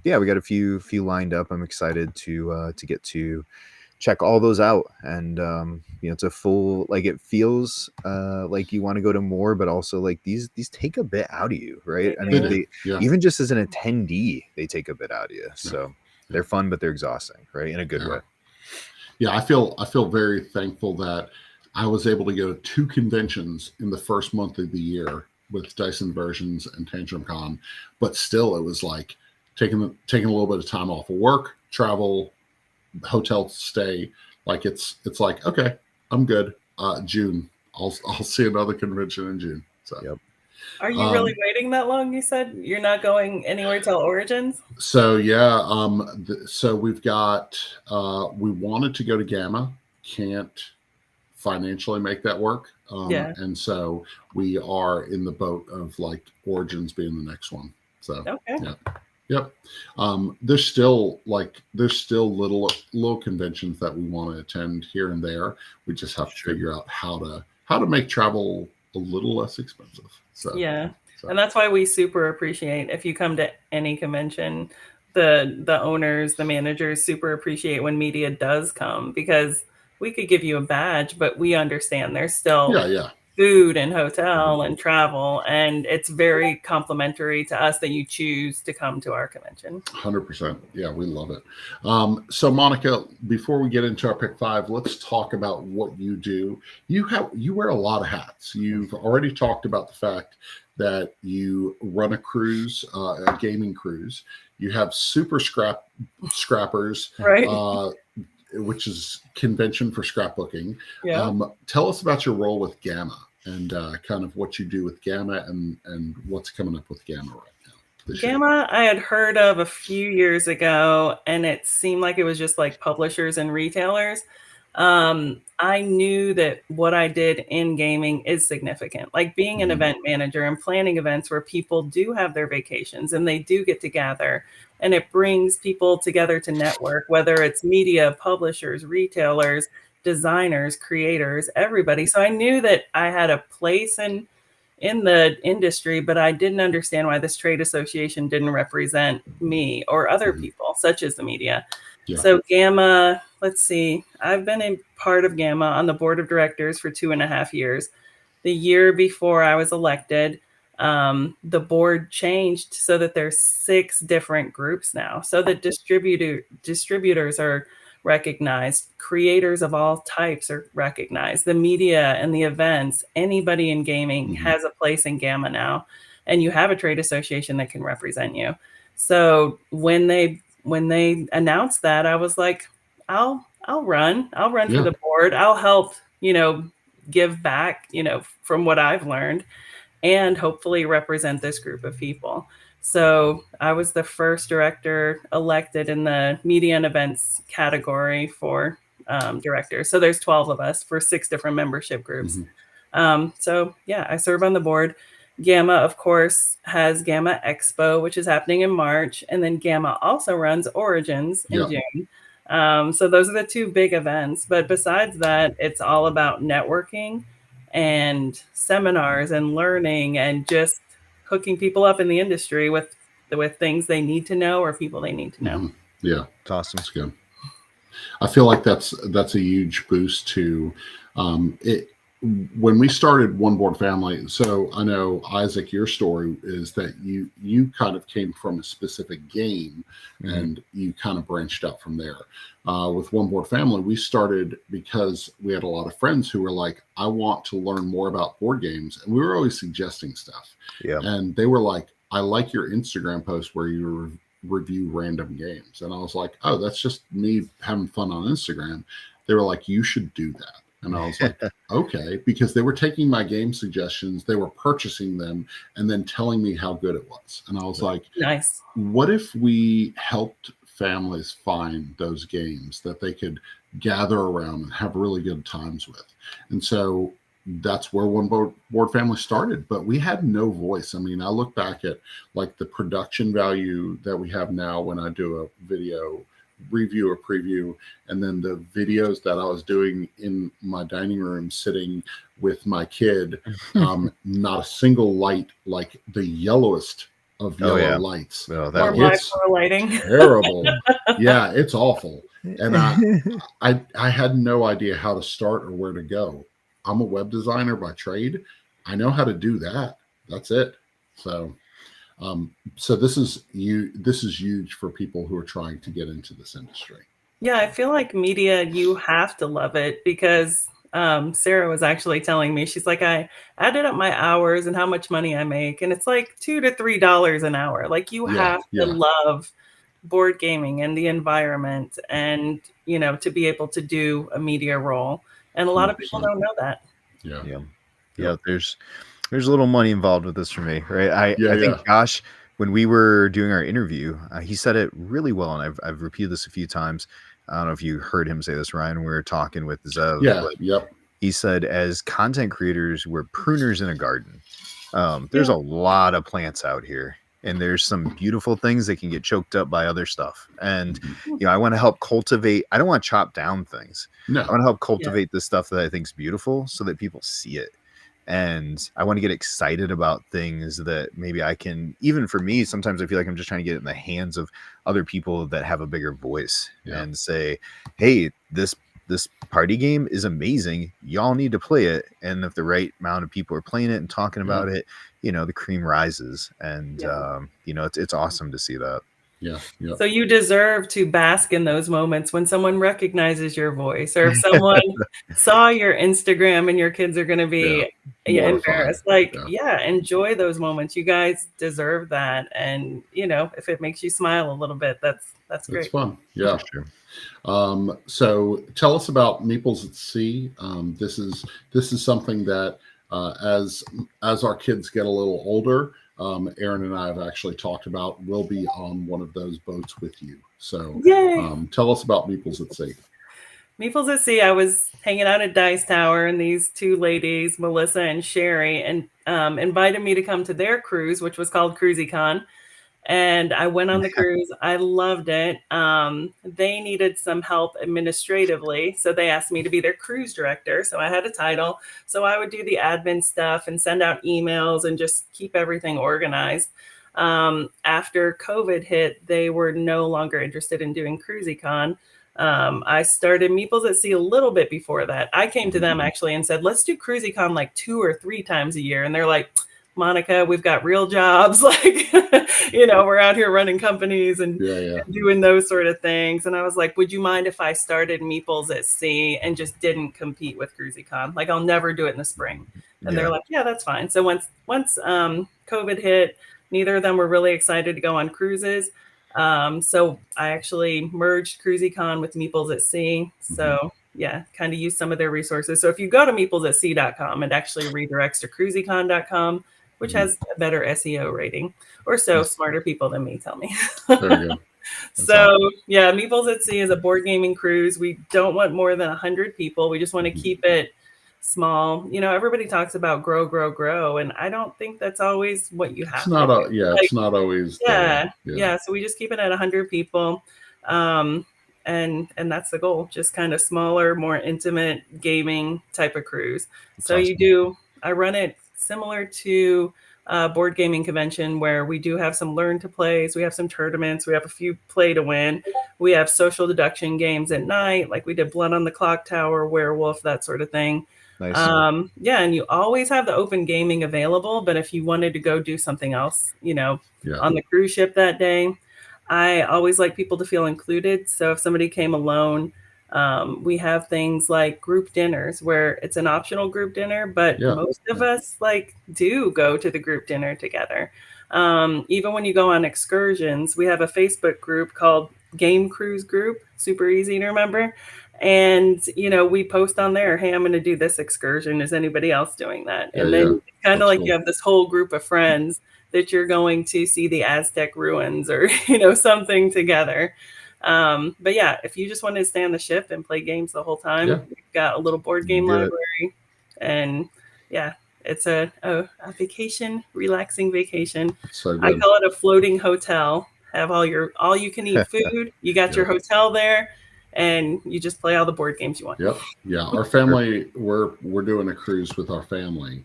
we got a few lined up. I'm excited to get to check all those out, and it's a full, like, it feels like you want to go to more, but also like these take a bit out of you, right? I mean, they even just as an attendee, they take a bit out of you. So they're fun, but they're exhausting, right? In a good way. I feel very thankful that I was able to go to 2 conventions in the first month of the year with Dyson Diversions and TantrumCon, but still it was like taking a little bit of time off of work, travel, hotel stay. Like it's like, okay, I'm good. June, I'll see another convention in June. So Are you really waiting that long? You said you're not going anywhere till Origins. So so we've got we wanted to go to GAMA, can't financially make that work. And so we are in the boat of like Origins being the next one. So Yep. There's still little conventions that we want to attend here and there. We just have to figure out how to make travel a little less expensive. So and that's why we super appreciate if you come to any convention, the owners, the managers super appreciate when media does come, because we could give you a badge, but we understand there's still Yeah. food and hotel and travel, and it's very complimentary to us that you choose to come to our convention. 100%. Yeah, we love it. So Monica, before we get into our pick 5, let's talk about what you do. You wear a lot of hats. You've already talked about the fact that you run a cruise, a gaming cruise. You have Super Scrappers, Right. which is convention for scrapbooking. Yeah. Tell us about your role with GAMA and kind of what you do with GAMA and what's coming up with GAMA right now. GAMA, I had heard of a few years ago, and it seemed like it was just like publishers and retailers. I knew that what I did in gaming is significant, like being an event manager and planning events where people do have their vacations and they do get together, and it brings people together to network, whether it's media, publishers, retailers, designers, creators, everybody. So I knew that I had a place in the industry, but I didn't understand why this trade association didn't represent me or other people, such as the media. Yeah. So GAMA, let's see, I've been a part of GAMA on the board of directors for 2.5 years. The year before I was elected, the board changed so that there's 6 different groups now. So that distributors are recognized, creators of all types are recognized, the media and the events, anybody in gaming has a place in GAMA now, and you have a trade association that can represent you. So when they announced that, I was like, I'll run for the board. I'll help, give back, from what I've learned, and hopefully represent this group of people. So I was the first director elected in the media and events category for directors. So there's 12 of us for 6 different membership groups. So yeah, I serve on the board. GAMA, of course, has GAMA Expo, which is happening in March. And then GAMA also runs Origins in June. So those are the 2 big events. But besides that, it's all about networking and seminars and learning and just hooking people up in the industry with things they need to know or people they need to know. Yeah, it's awesome. That's good. I feel like that's a huge boost to it. When we started One Board Family, so I know, Isaac, your story is that you kind of came from a specific game and you kind of branched out from there. With One Board Family, we started because we had a lot of friends who were like, I want to learn more about board games. And we were always suggesting stuff. Yeah. And they were like, I like your Instagram post where you review random games. And I was like, oh, that's just me having fun on Instagram. They were like, you should do that. And I was like, okay, because they were taking my game suggestions, they were purchasing them, and then telling me how good it was. And I was like, nice. What if we helped families find those games that they could gather around and have really good times with? And so that's where One Board Family started. But we had no voice. I mean, I look back at like the production value that we have now when I do a video review or preview, and then the videos that I was doing in my dining room sitting with my kid, not a single light, like the yellowest of yellow lights. Oh, it's lighting. Terrible. Yeah, it's awful. And I had no idea how to start or where to go. I'm a web designer by trade. I know how to do that. That's it. So this is huge for people who are trying to get into this industry. Yeah, I feel like media, you have to love it, because Sarah was actually telling me, she's like, I added up my hours and how much money I make, and it's like $2 to $3 an hour. Like you have to love board gaming and the environment, and to be able to do a media role. And a lot 100%. Of people don't know that. Yeah. There's a little money involved with this for me, right? I think Josh, when we were doing our interview, he said it really well, and I've repeated this a few times. I don't know if you heard him say this, Ryan. We were talking with Zev. He said, as content creators, we're pruners in a garden. There's a lot of plants out here, and there's some beautiful things that can get choked up by other stuff. And I want to help cultivate. I don't want to chop down things. No. I want to help cultivate the stuff that I think is beautiful, so that people see it. And I want to get excited about things that maybe I can, even for me, sometimes I feel like I'm just trying to get it in the hands of other people that have a bigger voice and say, hey, this party game is amazing. Y'all need to play it. And if the right amount of people are playing it and talking about it, the cream rises. And, it's awesome to see that. Yeah. Yeah. So you deserve to bask in those moments when someone recognizes your voice, or if someone saw your Instagram and your kids are going to be embarrassed. Like, enjoy those moments. You guys deserve that. And, if it makes you smile a little bit, that's great. It's fun. Yeah. Sure. So tell us about Meeples at Sea. This is something that as our kids get a little older, Aaron and I have actually talked about, we'll be on one of those boats with you. So tell us about Meeples at Sea. Meeples at Sea, I was hanging out at Dice Tower, and these two ladies, Melissa and Sherry, and invited me to come to their cruise, which was called CruisyCon. And I went on the cruise. I loved it. They needed some help administratively, so they asked me to be their cruise director. So I had a title. So I would do the admin stuff and send out emails and just keep everything organized. After COVID hit, they were no longer interested in doing CruisyCon. I started Meeples at Sea a little bit before that. I came to them actually and said, let's do CruisyCon like 2 or 3 times a year. And they're like, Monica, we've got real jobs. Like, we're out here running companies and doing those sort of things. And I was like, would you mind if I started Meeples at Sea and just didn't compete with CruisyCon? Like, I'll never do it in the spring. And they're like, yeah, that's fine. So once COVID hit, neither of them were really excited to go on cruises. So I actually merged CruisyCon with Meeples at Sea. So kind of use some of their resources. So if you go to meeplesatsea.com, it actually redirects to cruisycon.com, which has a better SEO rating, or so smarter people than me tell me. There you go. So Meeples at Sea is a board gaming cruise. We don't want more than 100 people. We just want to keep it small. Everybody talks about grow, and I don't think that's always what you have. It's not it's not always. So we just keep it at 100 people. And that's the goal, just kind of smaller, more intimate gaming type of cruise. So awesome. I run it similar to a board gaming convention where we do have some learn to plays. We have some tournaments. We have a few play to win. We have social deduction games at night. Like we did Blood on the Clock Tower, Werewolf, that sort of thing. Nice. And you always have the open gaming available. But if you wanted to go do something else, on the cruise ship that day, I always like people to feel included. So if somebody came alone, we have things like group dinners where it's an optional group dinner, but most of us do go to the group dinner together. Even when you go on excursions, we have a Facebook group called Game Cruise Group, super easy to remember. And, we post on there, hey, I'm going to do this excursion. Is anybody else doing that? And then kind of like cool. You have this whole group of friends that you're going to see the Aztec ruins or, something together. But if you just wanted to stay on the ship and play games the whole time, we've got a little board game library. And it's a vacation, relaxing vacation. So I call it a floating hotel. Have all you can eat food. You got your hotel there. And you just play all the board games you want. Yep. Yeah. Our family, we're doing a cruise with our family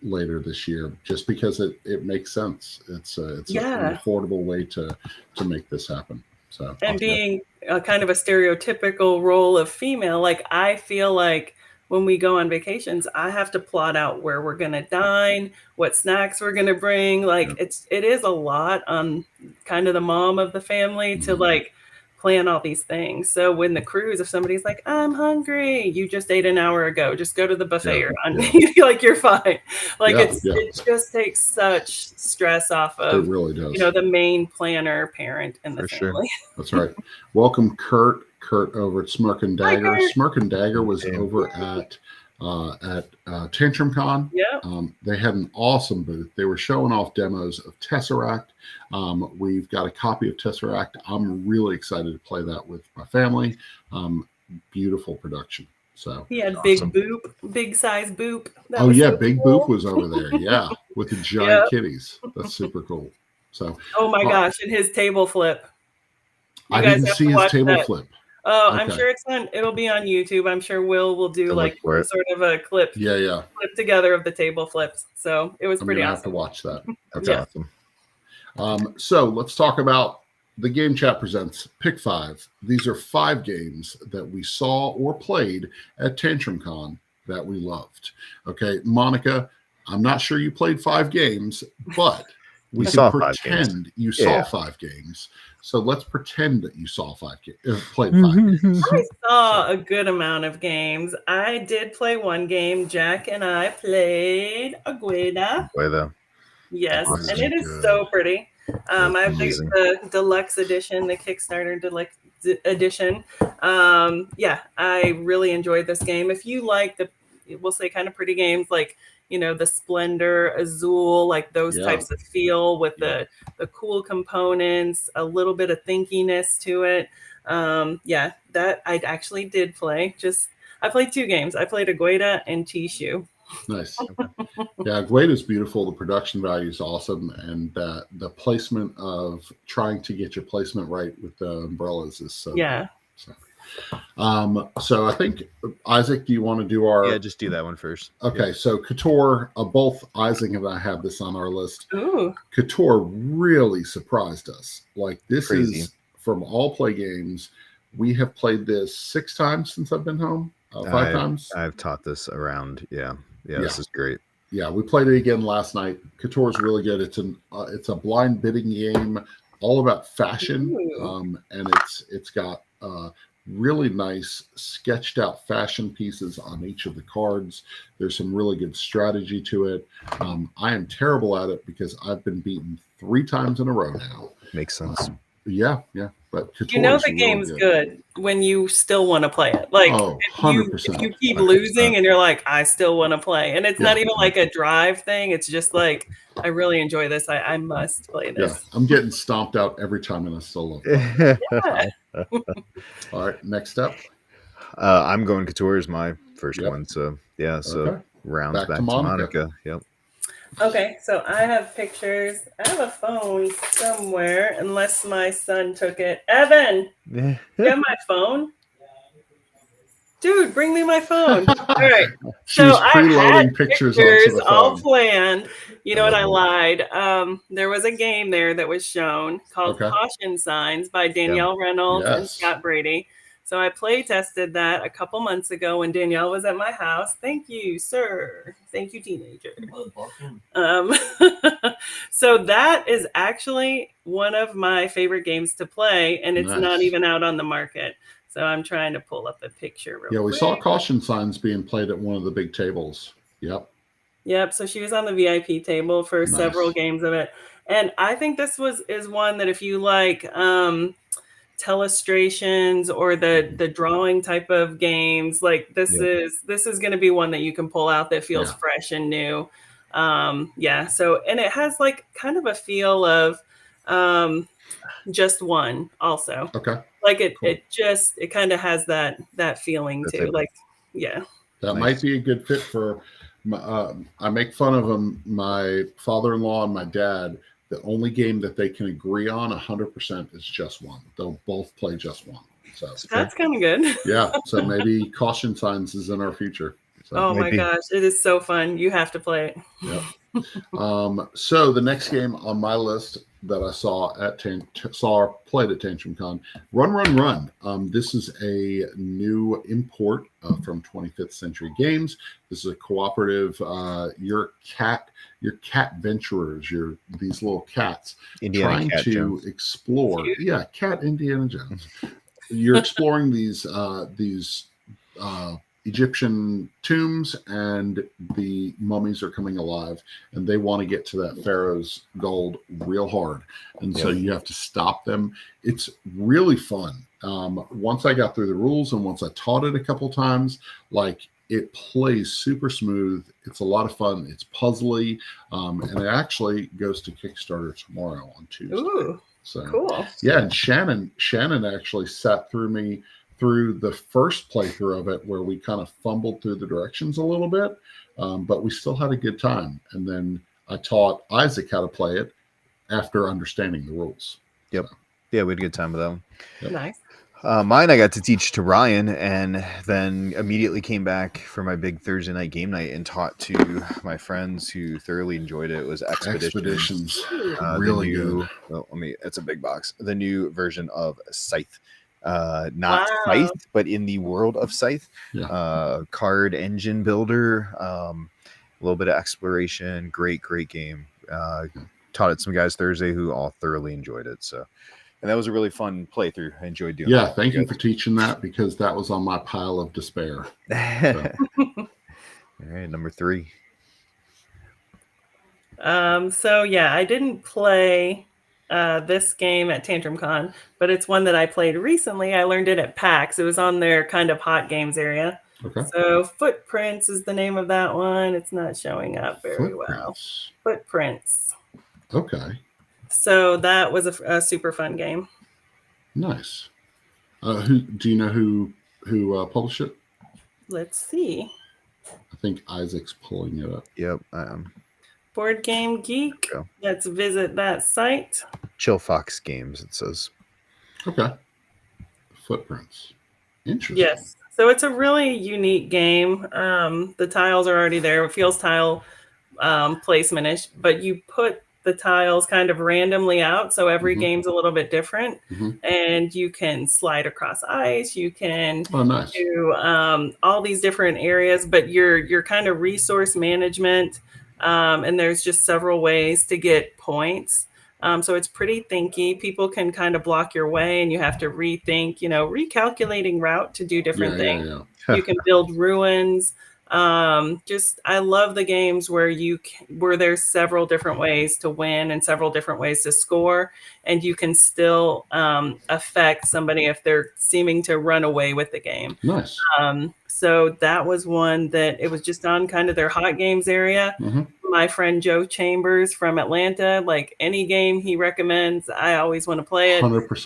later this year, just because it makes sense. It's an affordable way to make this happen. So, and being a kind of a stereotypical role of female, I feel like when we go on vacations, I have to plot out where we're going to dine, what snacks we're going to bring. It is a lot on kind of the mom of the family to plan all these things. So when the cruise, if somebody's like, I'm hungry, you just ate an hour ago, just go to the buffet you're on. You're fine. It just takes such stress off of, it really does. The main planner parent in the family. Sure. That's right. Welcome, Kurt over at Smirk and Dagger. Hi, Smirk and Dagger was over at TantrumCon. They had an awesome booth. They were showing off demos of Tesseract. We've got a copy of Tesseract. I'm really excited to play that with my family. Beautiful production. So he had awesome. big size boop. Big cool. Boop was over there. Yeah, with the giant kitties. That's super cool. So oh my gosh, and his table flip. I didn't see his table flip. Oh, I'm Okay. sure it'll be on YouTube. I'm sure will do I'll look like for some it. sort of a clip Yeah. together of the table flips. So it was I'm pretty gonna have to awesome. watch that. That's Yeah. awesome. So let's talk about the Game Chat presents Pick 5. These are 5 games that we saw or played at TantrumCon that we loved. Okay, Monica, I'm not sure you played 5 games, but we You can saw 5 games. pretend you Yeah. saw 5 games. So let's pretend that you saw 5 games, played 5 games. I saw a good amount of games. I did play one game. Jack and I played Agueda. Boy, though. Yes, Agueda's and it is good. so pretty. I have amazing. the deluxe edition, the Kickstarter deluxe edition. Yeah, I really enjoyed this game. If you like we'll say kind of pretty games like, the Splendor, Azul, like those types of feel with the cool components, a little bit of thinkiness to it. Yeah, that I actually did play. I played 2 games. I played Agueda and Tishu. Nice. Yeah, Glade is beautiful. The production value is awesome, and the placement of trying to get your placement right with the umbrellas is so Yeah. good. So I think, Isaac, do you want to do our? Yeah, just do that one first. Okay, so Couture, both Isaac and I have this on our list. Ooh. Couture really surprised us. Like, this Crazy. is from all play games. We have played this 6 times since I've been home. 5 times. I've taught this around. Yeah, this is great. Yeah, we played it again last night. Couture is really good. It's a blind bidding game, all about fashion, and it's got really nice sketched out fashion pieces on each of the cards. There's some really good strategy to it. I am terrible at it because I've been beaten 3 times in a row now. Makes sense. Yeah, but Couture the game's good when you still want to play it. Like, 100%. if you keep losing and you're like, I still want to play, and it's not even like a drive thing. It's just like, I really enjoy this. I must play this. Yeah, I'm getting stomped out every time in a solo. Yeah. All right, next up. I'm going Couture is my first one. So rounds back to Monica. Yep. Okay, so I have pictures. I have a phone somewhere, unless my son took it. Evan, you have my phone? Dude, bring me my phone. All right. So I had pictures all planned. You know what? I lied. There was a game there that was shown called Caution Signs by Danielle Reynolds and Scott Brady. So I play tested that a couple months ago when Danielle was at my house. Thank you, sir. Thank you, teenager. So that is actually one of my favorite games to play, and it's not even out on the market. So I'm trying to pull up a picture real quick. We saw Caution Signs being played at one of the big tables. Yep. So she was on the VIP table for several games of it. And I think this is one that if you like telestrations or the drawing type of games, like this is going to be one that you can pull out that feels fresh and new. So, and it has like kind of a feel of Just One also. Okay. Like it kind of has that feeling too. Like, that might be a good fit for I make fun of them, my father-in-law and my dad. The only game that they can agree on 100% is Just One. They'll both play Just One. So that's kind of good. Yeah. So maybe Caution Signs is in our future. So my gosh, it is so fun. You have to play it. Yep. So the next game on my list that I played at TantrumCon, Run. This is a new import from 25th Century Games. This is a cooperative. Your cat venturers. You're these little cats trying to explore. Yeah, cat Indiana Jones. You're exploring these Egyptian tombs, and the mummies are coming alive, and they want to get to that pharaoh's gold real hard, and so you have to stop them. It's really fun. Once I got through the rules and once I taught it a couple times, like, it plays super smooth. It's a lot of fun. It's puzzly, and it actually goes to Kickstarter tomorrow on Tuesday. Ooh, so cool. Yeah, and Shannon actually sat through the first playthrough of it, where we kind of fumbled through the directions a little bit, but we still had a good time. And then I taught Isaac how to play it after understanding the rules. Yep. So. Yeah, we had a good time with that one. Yep. Nice. Mine I got to teach to Ryan, and then immediately came back for my big Thursday night game night and taught to my friends who thoroughly enjoyed it. It was Expeditions. Really good. Well, it's a big box. The new version of Scythe. Not Wow. Scythe, but in the world of Scythe. Yeah. Card engine builder. A little bit of exploration. Great game. Taught it some guys Thursday who all thoroughly enjoyed it. So. And that was a really fun playthrough. I enjoyed doing Yeah, that. thank you for teaching that, because that was on my pile of despair. So. All right, number 3. So yeah, I didn't play this game at TantrumCon, but it's one that I played recently. I learned it at PAX. It was on their kind of hot games area. Okay. So Footprints is the name of that one. It's not showing up very well. Footprints. Okay. So that was a super fun game. Nice. Who do you know who published it? Let's see. I think Isaac's pulling it up. Yep, I am. Board Game Geek. Go. Let's visit that site. Chill Fox Games, it says. Okay. Footprints. Interesting. Yes. So it's a really unique game. The tiles are already there. It feels tile placement-ish, but you put the tiles kind of randomly out, so every game's a little bit different, and you can slide across ice. You can do all these different areas, but you're kind of resource management, and there's just several ways to get points. So it's pretty thinky. People can kind of block your way, and you have to rethink, recalculating route to do different things. You can build ruins. I love the games where where there's several different ways to win and several different ways to score, and you can still affect somebody if they're seeming to run away with the game. Nice. So that was one that it was just on kind of their hot games area. My friend Joe Chambers from Atlanta, like any game he recommends, I always want to play it. 100%.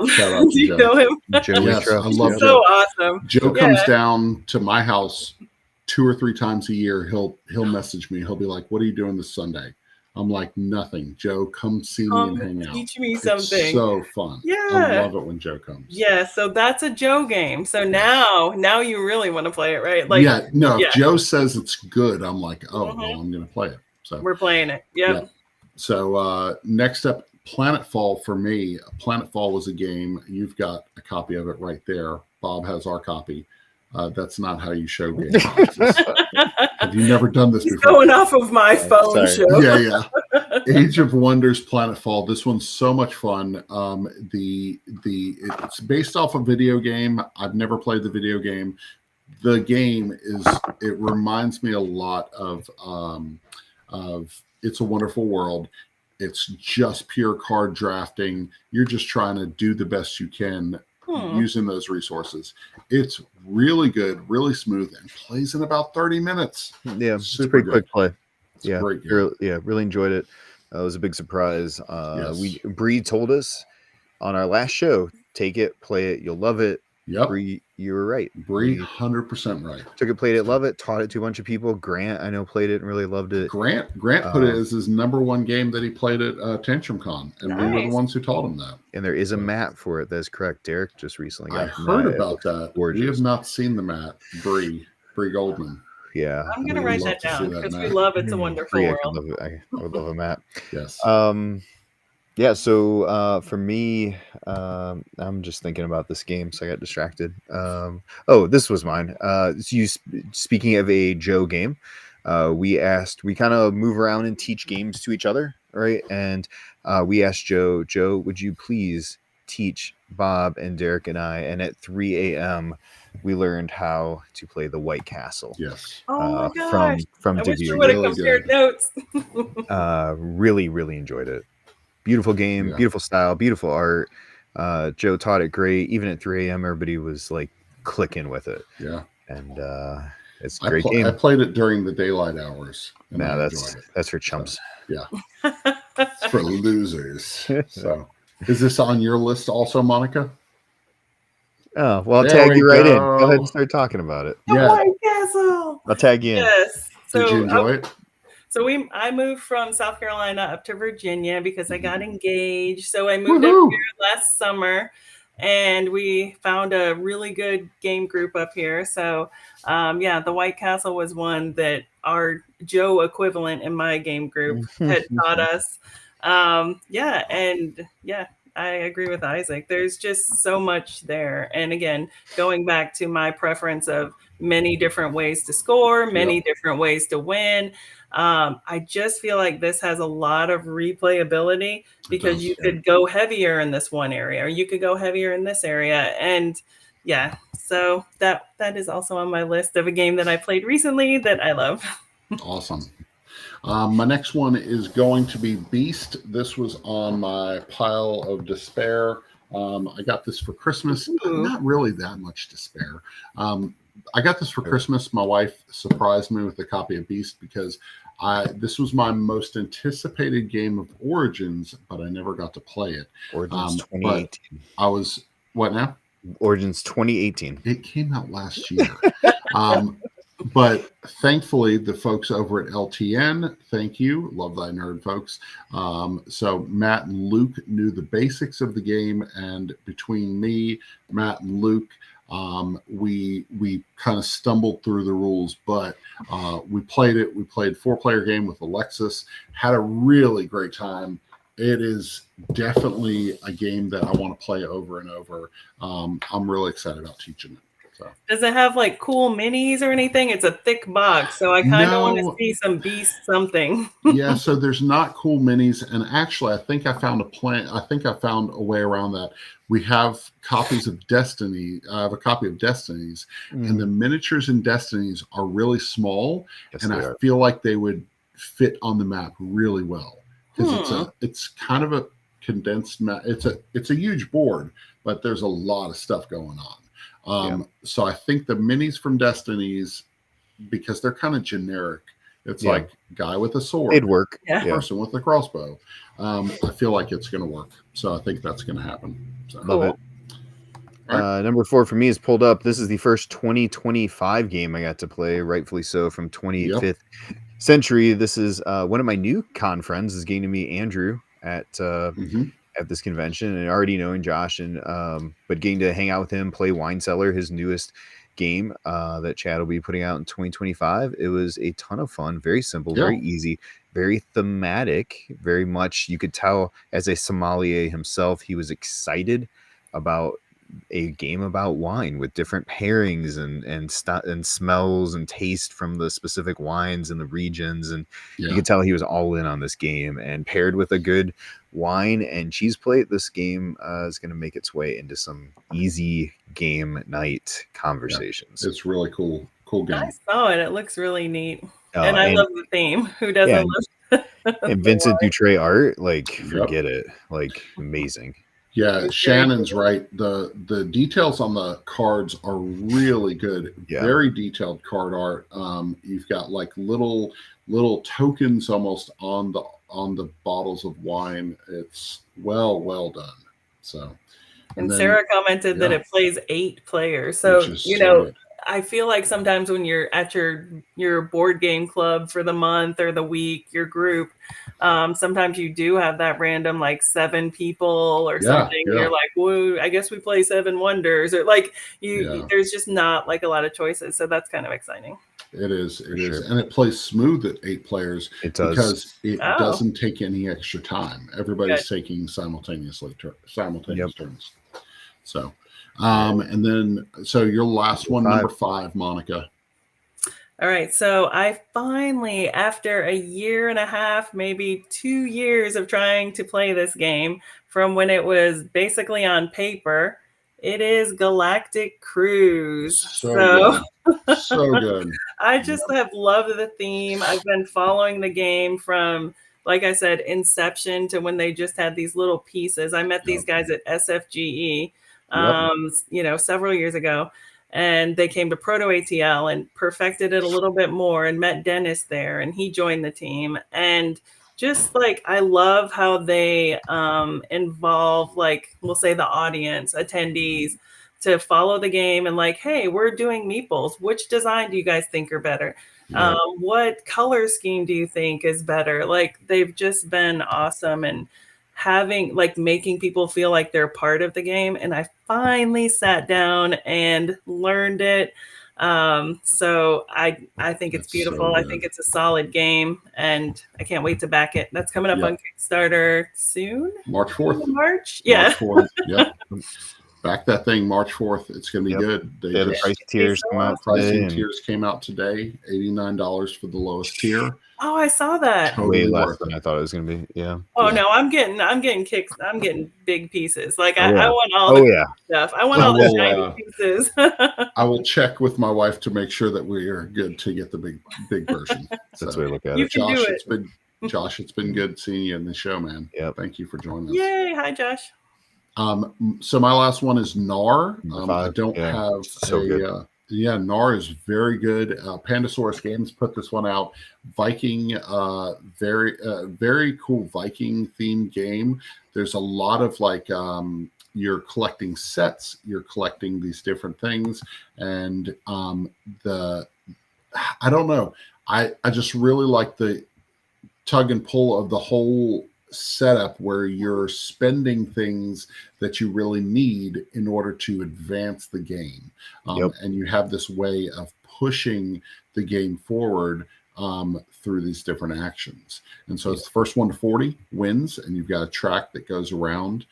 Shout out to do you know him? Joe, yes, I love Joe. So awesome. Joe comes down to my house 2 or 3 times a year. He'll message me. He'll be like, "What are you doing this Sunday?" I'm like, "Nothing. Joe, come see me and hang out. Teach me something." It's so fun. Yeah, I love it when Joe comes. Yeah, so that's a Joe game. So now you really want to play it, right? Like, if Joe says it's good, I'm like, oh, well, I'm going to play it. So we're playing it. Yep. So next up, Planetfall for me. Planetfall was a game. You've got a copy of it right there. Bob has our copy. That's not how you show game boxes. Have you never done this before? Going off of my phone show. Yeah. Age of Wonders, Planetfall. This one's so much fun. It's based off a video game. I've never played the video game. The game it reminds me a lot of It's a Wonderful World. It's just pure card drafting. You're just trying to do the best you can using those resources. It's really good, really smooth, and plays in about 30 minutes. Yeah, it's a pretty quick play. Great game. Really enjoyed it. It was a big surprise. Bree told us on our last show, take it, play it, you'll love it. Yep. Bree, you were right. Bree, 100% right. Took it, played it, love it, taught it to a bunch of people. Grant, I know, played it and really loved it. Grant put it as his #1 game that he played at TantrumCon, and we were the ones who taught him that. And there is a mat for it. That's correct. Derek just recently got I heard about that. Gorgeous. We have not seen the mat. Bree Goldman. Yeah. I'm going to write that down because we love It's a Wonderful World. I would love a mat. Yes. Yeah, so for me, I'm just thinking about this game, so I got distracted. This was mine. Speaking of a Joe game, we kind of move around and teach games to each other, right? And we asked Joe, would you please teach Bob and Derek and I? And at 3 a.m., we learned how to play the White Castle. Yes. Oh my gosh. From I wish you would have compared notes. Really, really enjoyed it. Beautiful game, beautiful style, beautiful art. Joe taught it great. Even at 3 a.m., everybody was like clicking with it. Yeah. And it's a great game. I played it during the daylight hours. No, that's for chumps. So, it's for losers. So, is this on your list also, Monica? Oh, well, I'll tag you right in. Go ahead and start talking about it. The White Castle. I'll tag you in. Yes. So, did you enjoy it? So I moved from South Carolina up to Virginia because I got engaged. So I moved up here last summer. and we found a really good game group up here. So yeah, the White Castle was one that our Joe equivalent in my game group had taught us. Yeah, and yeah, I agree with Isaac. There's just so much there. And again, going back to my preference of many different ways to score, many different ways to win. I just feel like this has a lot of replayability because you could go heavier in this one area, or you could go heavier in this area. And yeah, so that is also on my list of a game that I played recently that I love. Awesome. My next one is going to be Beast. This was on my pile of despair. I got this for Christmas. Not really that much despair. I got this for Christmas. My wife surprised me with a copy of Beast because this was my most anticipated game of Origins, but I never got to play it. Origins 2018. I was, what now? Origins 2018. It came out last year. But thankfully, the folks over at LTN, thank you. Love thy nerd, folks. So Matt and Luke knew the basics of the game. And between me, Matt, and Luke, we kind of stumbled through the rules. But we played it. We played 4-player game with Alexis. Had a really great time. It is definitely a game that I want to play over and over. I'm really excited about teaching it. So. Does it have like cool minis or anything? It's a thick box, so I kind of want to see some Beast something. Yeah, so there's not cool minis, and actually, I think I found a way around that. We have copies of Destiny. I have a copy of Destinies, and the miniatures in Destinies are really small, and I feel like they would fit on the map really well because it's kind of a condensed map. It's a huge board, but there's a lot of stuff going on. So I think the minis from Destinies, because they're kind of generic, it's like guy with a sword, it'd work. Person with a crossbow. I feel like it's going to work. So I think that's going to happen. So. Love it. Right. Number 4 for me is pulled up. This is the first 2025 game I got to play, rightfully so, from 25th Century. This is one of my new con friends is getting to meet Andrew at this convention, and already knowing Josh, and but getting to hang out with him, play Wine Cellar, his newest game that Chad will be putting out in 2025. It was a ton of fun, very simple, very easy, very thematic, very much you could tell as a sommelier himself, he was excited about a game about wine with different pairings and smells and taste from the specific wines and the regions, and you could tell he was all in on this game. And paired with a good wine and cheese plate, this game is going to make its way into some easy game night conversations. It's really cool game. I saw it. It looks really neat, and I love the theme. Who doesn't love? And Vincent Dutray art, like forget it, like amazing. Yeah, Shannon's right. The details on the cards are really good. Very detailed card art. You've got like little tokens almost on the bottles of wine. It's well done. So, and Sarah commented that it plays 8 players. So good. I feel like sometimes when you're at your board game club for the month or the week, your group, sometimes you do have that random like 7 people or something. You're like, whoa, I guess we play 7 wonders, or like there's just not like a lot of choices. So that's kind of exciting. It is. And it plays smooth at 8 players. It does. Because it doesn't take any extra time. Everybody's taking simultaneous turns. So. And then, so your last one, number 5, Monica. All right. So I finally, after a year and a half, maybe 2 years of trying to play this game from when it was basically on paper, it is Galactic Cruise. So good. I just have loved the theme. I've been following the game from, like I said, inception to when they just had these little pieces. I met these guys at SFGE. Several years ago, and they came to Proto ATL and perfected it a little bit more, and met Dennis there, and he joined the team. And just like, I love how they involve, like, we'll say the audience attendees to follow the game, and like, hey, we're doing meeples. Which design do you guys think are better? What color scheme do you think is better? Like, they've just been awesome, and making people feel like they're part of the game. And I finally sat down and learned it. So I think it's beautiful. I think it's a solid game, and I can't wait to back it. That's coming up on Kickstarter soon. March 4th. March. March 4th. Yep. Back that thing March 4th. It's going to be good. The price tiers come out today. Tiers came out today. $89 for the lowest tier. Oh, I saw that. Way less than I thought it was going to be. Yeah. Oh no, I'm getting kicks. I'm getting big pieces. Like I want all stuff. I want all the shiny pieces. I will check with my wife to make sure that we are good to get the big version. That's the way I look at it. Josh, it's been good seeing you in the show, man. Yeah. Thank you for joining us. Yay! Hi, Josh. So my last one is Gnar. I don't have good. Gnar is very good. Pandasaurus Games put this one out. Viking, very cool Viking themed game. There's a lot of you're collecting sets, you're collecting these different things, and I don't know. I just really like the tug and pull of the whole setup where you're spending things that you really need in order to advance the game. And you have this way of pushing the game forward through these different actions. And so it's the first 1 to 40 wins, and you've got a track that goes around.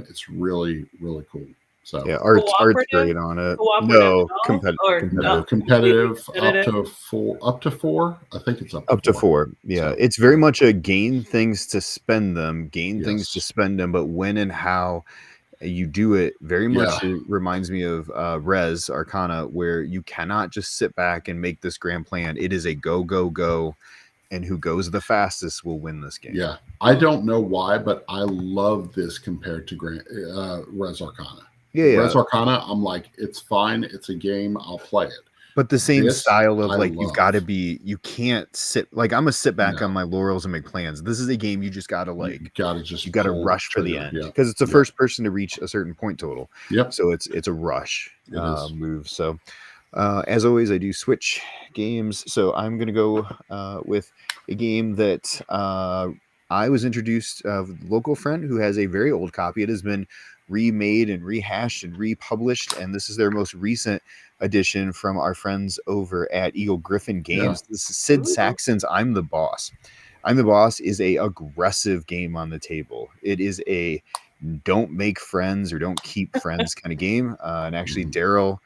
It's really, really cool. So art's great on it. No, competitive up to four. I think it's up to four. Yeah, so it's very much a gain things to spend them, things to spend them, but when and how you do it very much it reminds me of Res Arcana, where you cannot just sit back and make this grand plan. It is a go, and who goes the fastest will win this game. Yeah, I don't know why, but I love this compared to Res Arcana. Res Arcana, I'm like, it's fine. It's a game. I'll play it. But the same style of you've got to be, you can't sit, I'm a sit back on my laurels and make plans. This is a game you just got to you got to rush for the end because it's the first person to reach a certain point total. Yep. So it's a rush move. So as always, I do switch games. So I'm going to go with a game that I was introduced of a local friend who has a very old copy. It has been remade and rehashed and republished, and this is their most recent edition from our friends over at Eagle Griffin Games. This is Sid Saxon's I'm the Boss. I'm the Boss is a aggressive game on the table. It is a don't make friends or don't keep friends kind of game. And actually Daryl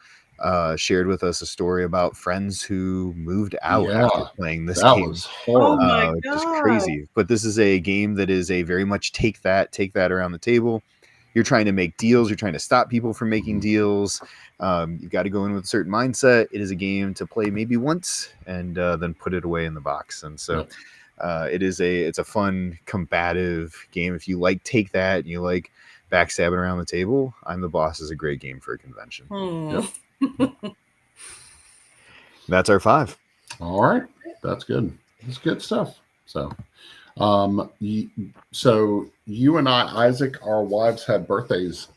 shared with us a story about friends who moved out after playing this game. Was horrible. Oh my God. Just crazy. But this is a game that is a very much take that around the table. You're trying to make deals. You're trying to stop people from making deals. You've got to go in with a certain mindset. It is a game to play maybe once and then put it away in the box. And so it's a fun, combative game. If you like take that and you like backstabbing around the table, I'm the Boss is a great game for a convention. That's our 5. All right. That's good. It's good stuff. So you and I, Isaac, our wives had birthdays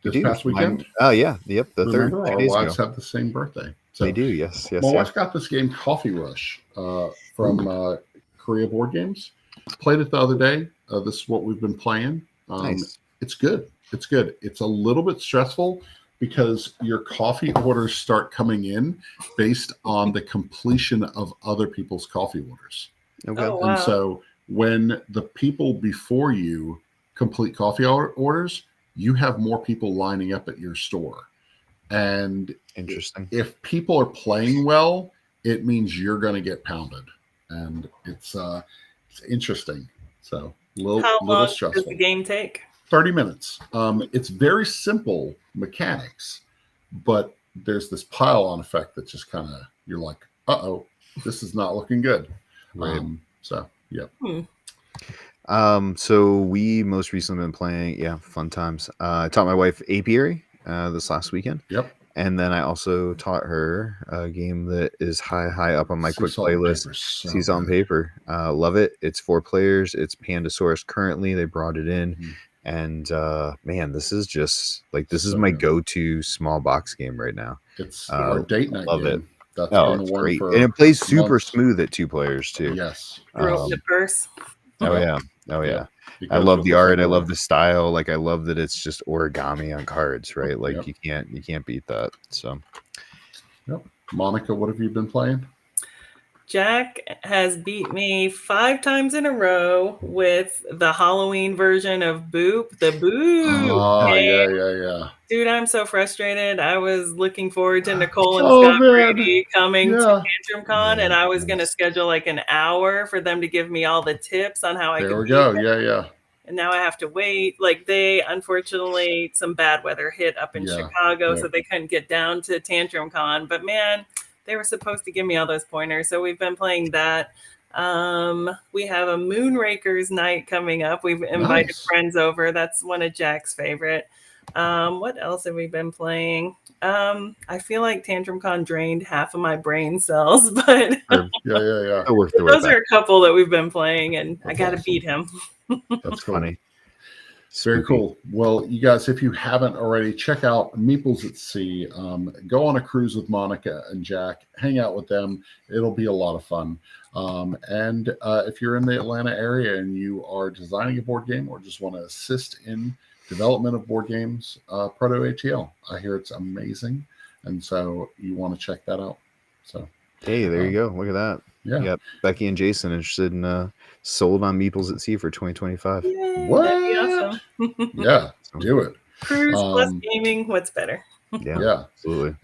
this past weekend. The third. Our wives have the same birthday. So they do, yes. My wife got this game Coffee Rush from Korea Board Games. Played it the other day. This is what we've been playing. Nice. It's good. It's a little bit stressful because your coffee orders start coming in based on the completion of other people's coffee orders. Okay. Oh, wow. And so when the people before you complete coffee orders, you have more people lining up at your store. And interesting. If people are playing well, it means you're going to get pounded. And it's interesting. So how long stressful. Does the game take? 30 minutes. It's very simple mechanics, but there's this pile-on effect that just kind of, you're like, uh-oh, this is not looking good. Right. So we most recently been playing, fun times. I taught my wife Apiary this last weekend. Yep. And then I also taught her a game that is high up on my quick playlist. Seesaw on Paper. Love it. It's 4 players. It's Pandasaurus currently. They brought it in. Mm-hmm. And man, this is just this is my go-to small box game right now. It's our date night love game. It. It's great. And it plays super smooth at 2 players too. Yes. Nippers. Oh yeah. Oh yeah. It I goes love with the art. I photo. love the style. Like I love that it's just origami on cards, right? Like Yep. you can't beat that. So Yep. Monica, what have you been playing? Jack has beat me 5 times in a row with the Halloween version of Boop, the Boop Oh, game. yeah. Dude, I'm so frustrated. I was looking forward to Nicole and Oh, Scott man. Brady coming to Yeah. TantrumCon, and I was going to Nice. schedule like an hour for them to give me all the tips on how I There could we beat go. them. Yeah. And now I have to wait. Like they, unfortunately, some bad weather hit up in Yeah. Chicago, Yeah. so they couldn't get down to TantrumCon. But man, they were supposed to give me all those pointers, so we've been playing that. We have a Moonrakers night coming up. We've invited Nice. friends over. That's one of Jack's favorite. What else have we been playing? I feel like TantrumCon drained half of my brain cells, but Yeah. It'll work their way those back. are a couple that we've been playing, and I That's got to awesome. beat him. That's cool. Funny. Very Spooky. cool. Well, you guys, if you haven't already, check out Meeples at Sea. Go on a cruise with Monica and Jack. Hang out with them. It'll be a lot of fun. And if you're in the Atlanta area and you are designing a board game or just want to assist in development of board games, Proto ATL. I hear it's amazing. And so you want to check that out. So Hey, there you go. Look at that. yeah. You got Becky and Jason interested in sold on Meeples at Sea for 2025. Yay, What? that'd be awesome. Yeah, do it. Cruise plus gaming, what's better? Yeah, absolutely.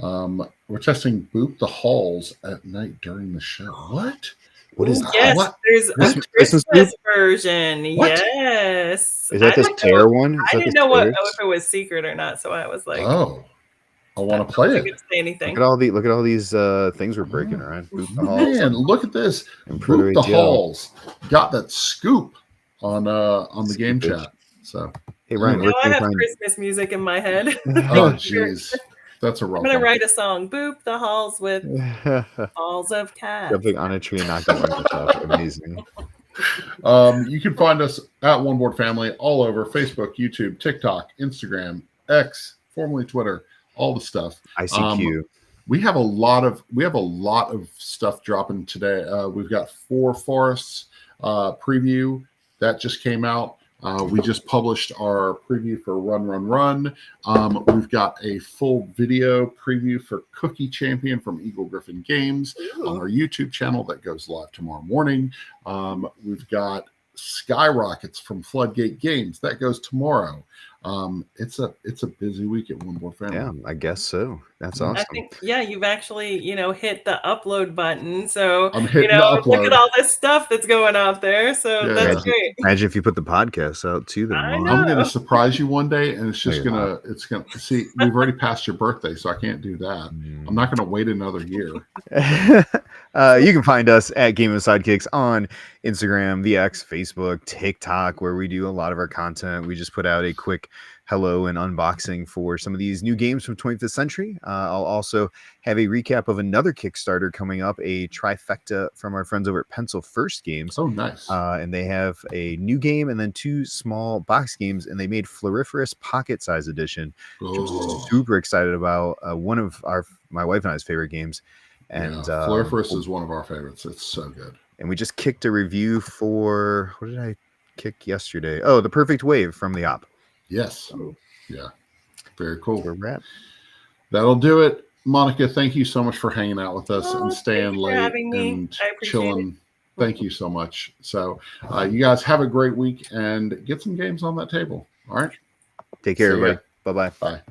We're testing Boop the Halls at night during the show. What? What is Ooh, that? yes, What? there's a Christmas Christmas Boop? version. What? Yes. Is that I this didn't tear know, one? Is I that didn't the know what tears? if it was secret or not, so I was like, Oh, I want to I play wasn't it. gonna say anything. Look at all these things we're breaking around. Boop the Halls. Man, look at this. And Boop the Proto ATL. Halls got that scoop on the game Scoopage. chat. So Hey Ryan, Now where I can we have find Christmas music in my head. oh jeez, that's a I'm rough gonna one. write a song. Boop the halls with balls of cats. jumping on a tree and knocking one off? Amazing. You can find us at One Board Family all over Facebook, YouTube, TikTok, Instagram, X, formerly Twitter, all the stuff. ICQ. We have a lot of stuff dropping today. We've got 4 Forests preview that just came out. We just published our preview for Run. We've got a full video preview for Cookie Champion from Eagle Griffin Games on our YouTube channel that goes live tomorrow morning. We've got Skyrockets from Floodgate Games that goes tomorrow. It's a busy week at One Board Family. Yeah, I guess so. That's awesome. I think, you've actually, hit the upload button. So, I'm hitting the look upload. at all this stuff that's going out there. So that's great. Imagine if you put the podcast out too. I I'm know. going to surprise you one day, and it's just No, it's gonna see. We've already passed your birthday, so I can't do that. I'm not going to wait another year. You can find us at Game of Sidekicks on Instagram, the X, Facebook, TikTok, where we do a lot of our content. We just put out a quick hello and unboxing for some of these new games from 25th Century. I'll also have a recap of another Kickstarter coming up, a trifecta from our friends over at Pencil First Games. Oh, nice. And they have a new game and then 2 small box games, and they made Floriferous Pocket Size Edition, which I'm super excited about. One of my wife and I's favorite games. And Floriferous is one of our favorites. It's so good. And we just kicked a review for, what did I kick yesterday? Oh, The Perfect Wave from the Op. Yes. Yeah. Very cool. We're wrapped. That'll do it. Monica, thank you so much for hanging out with us and staying thanks for late having me. and I appreciate chilling. Thank you so much. So you guys have a great week and get some games on that table. All right. Take care, See ya. everybody. Bye-bye. Bye.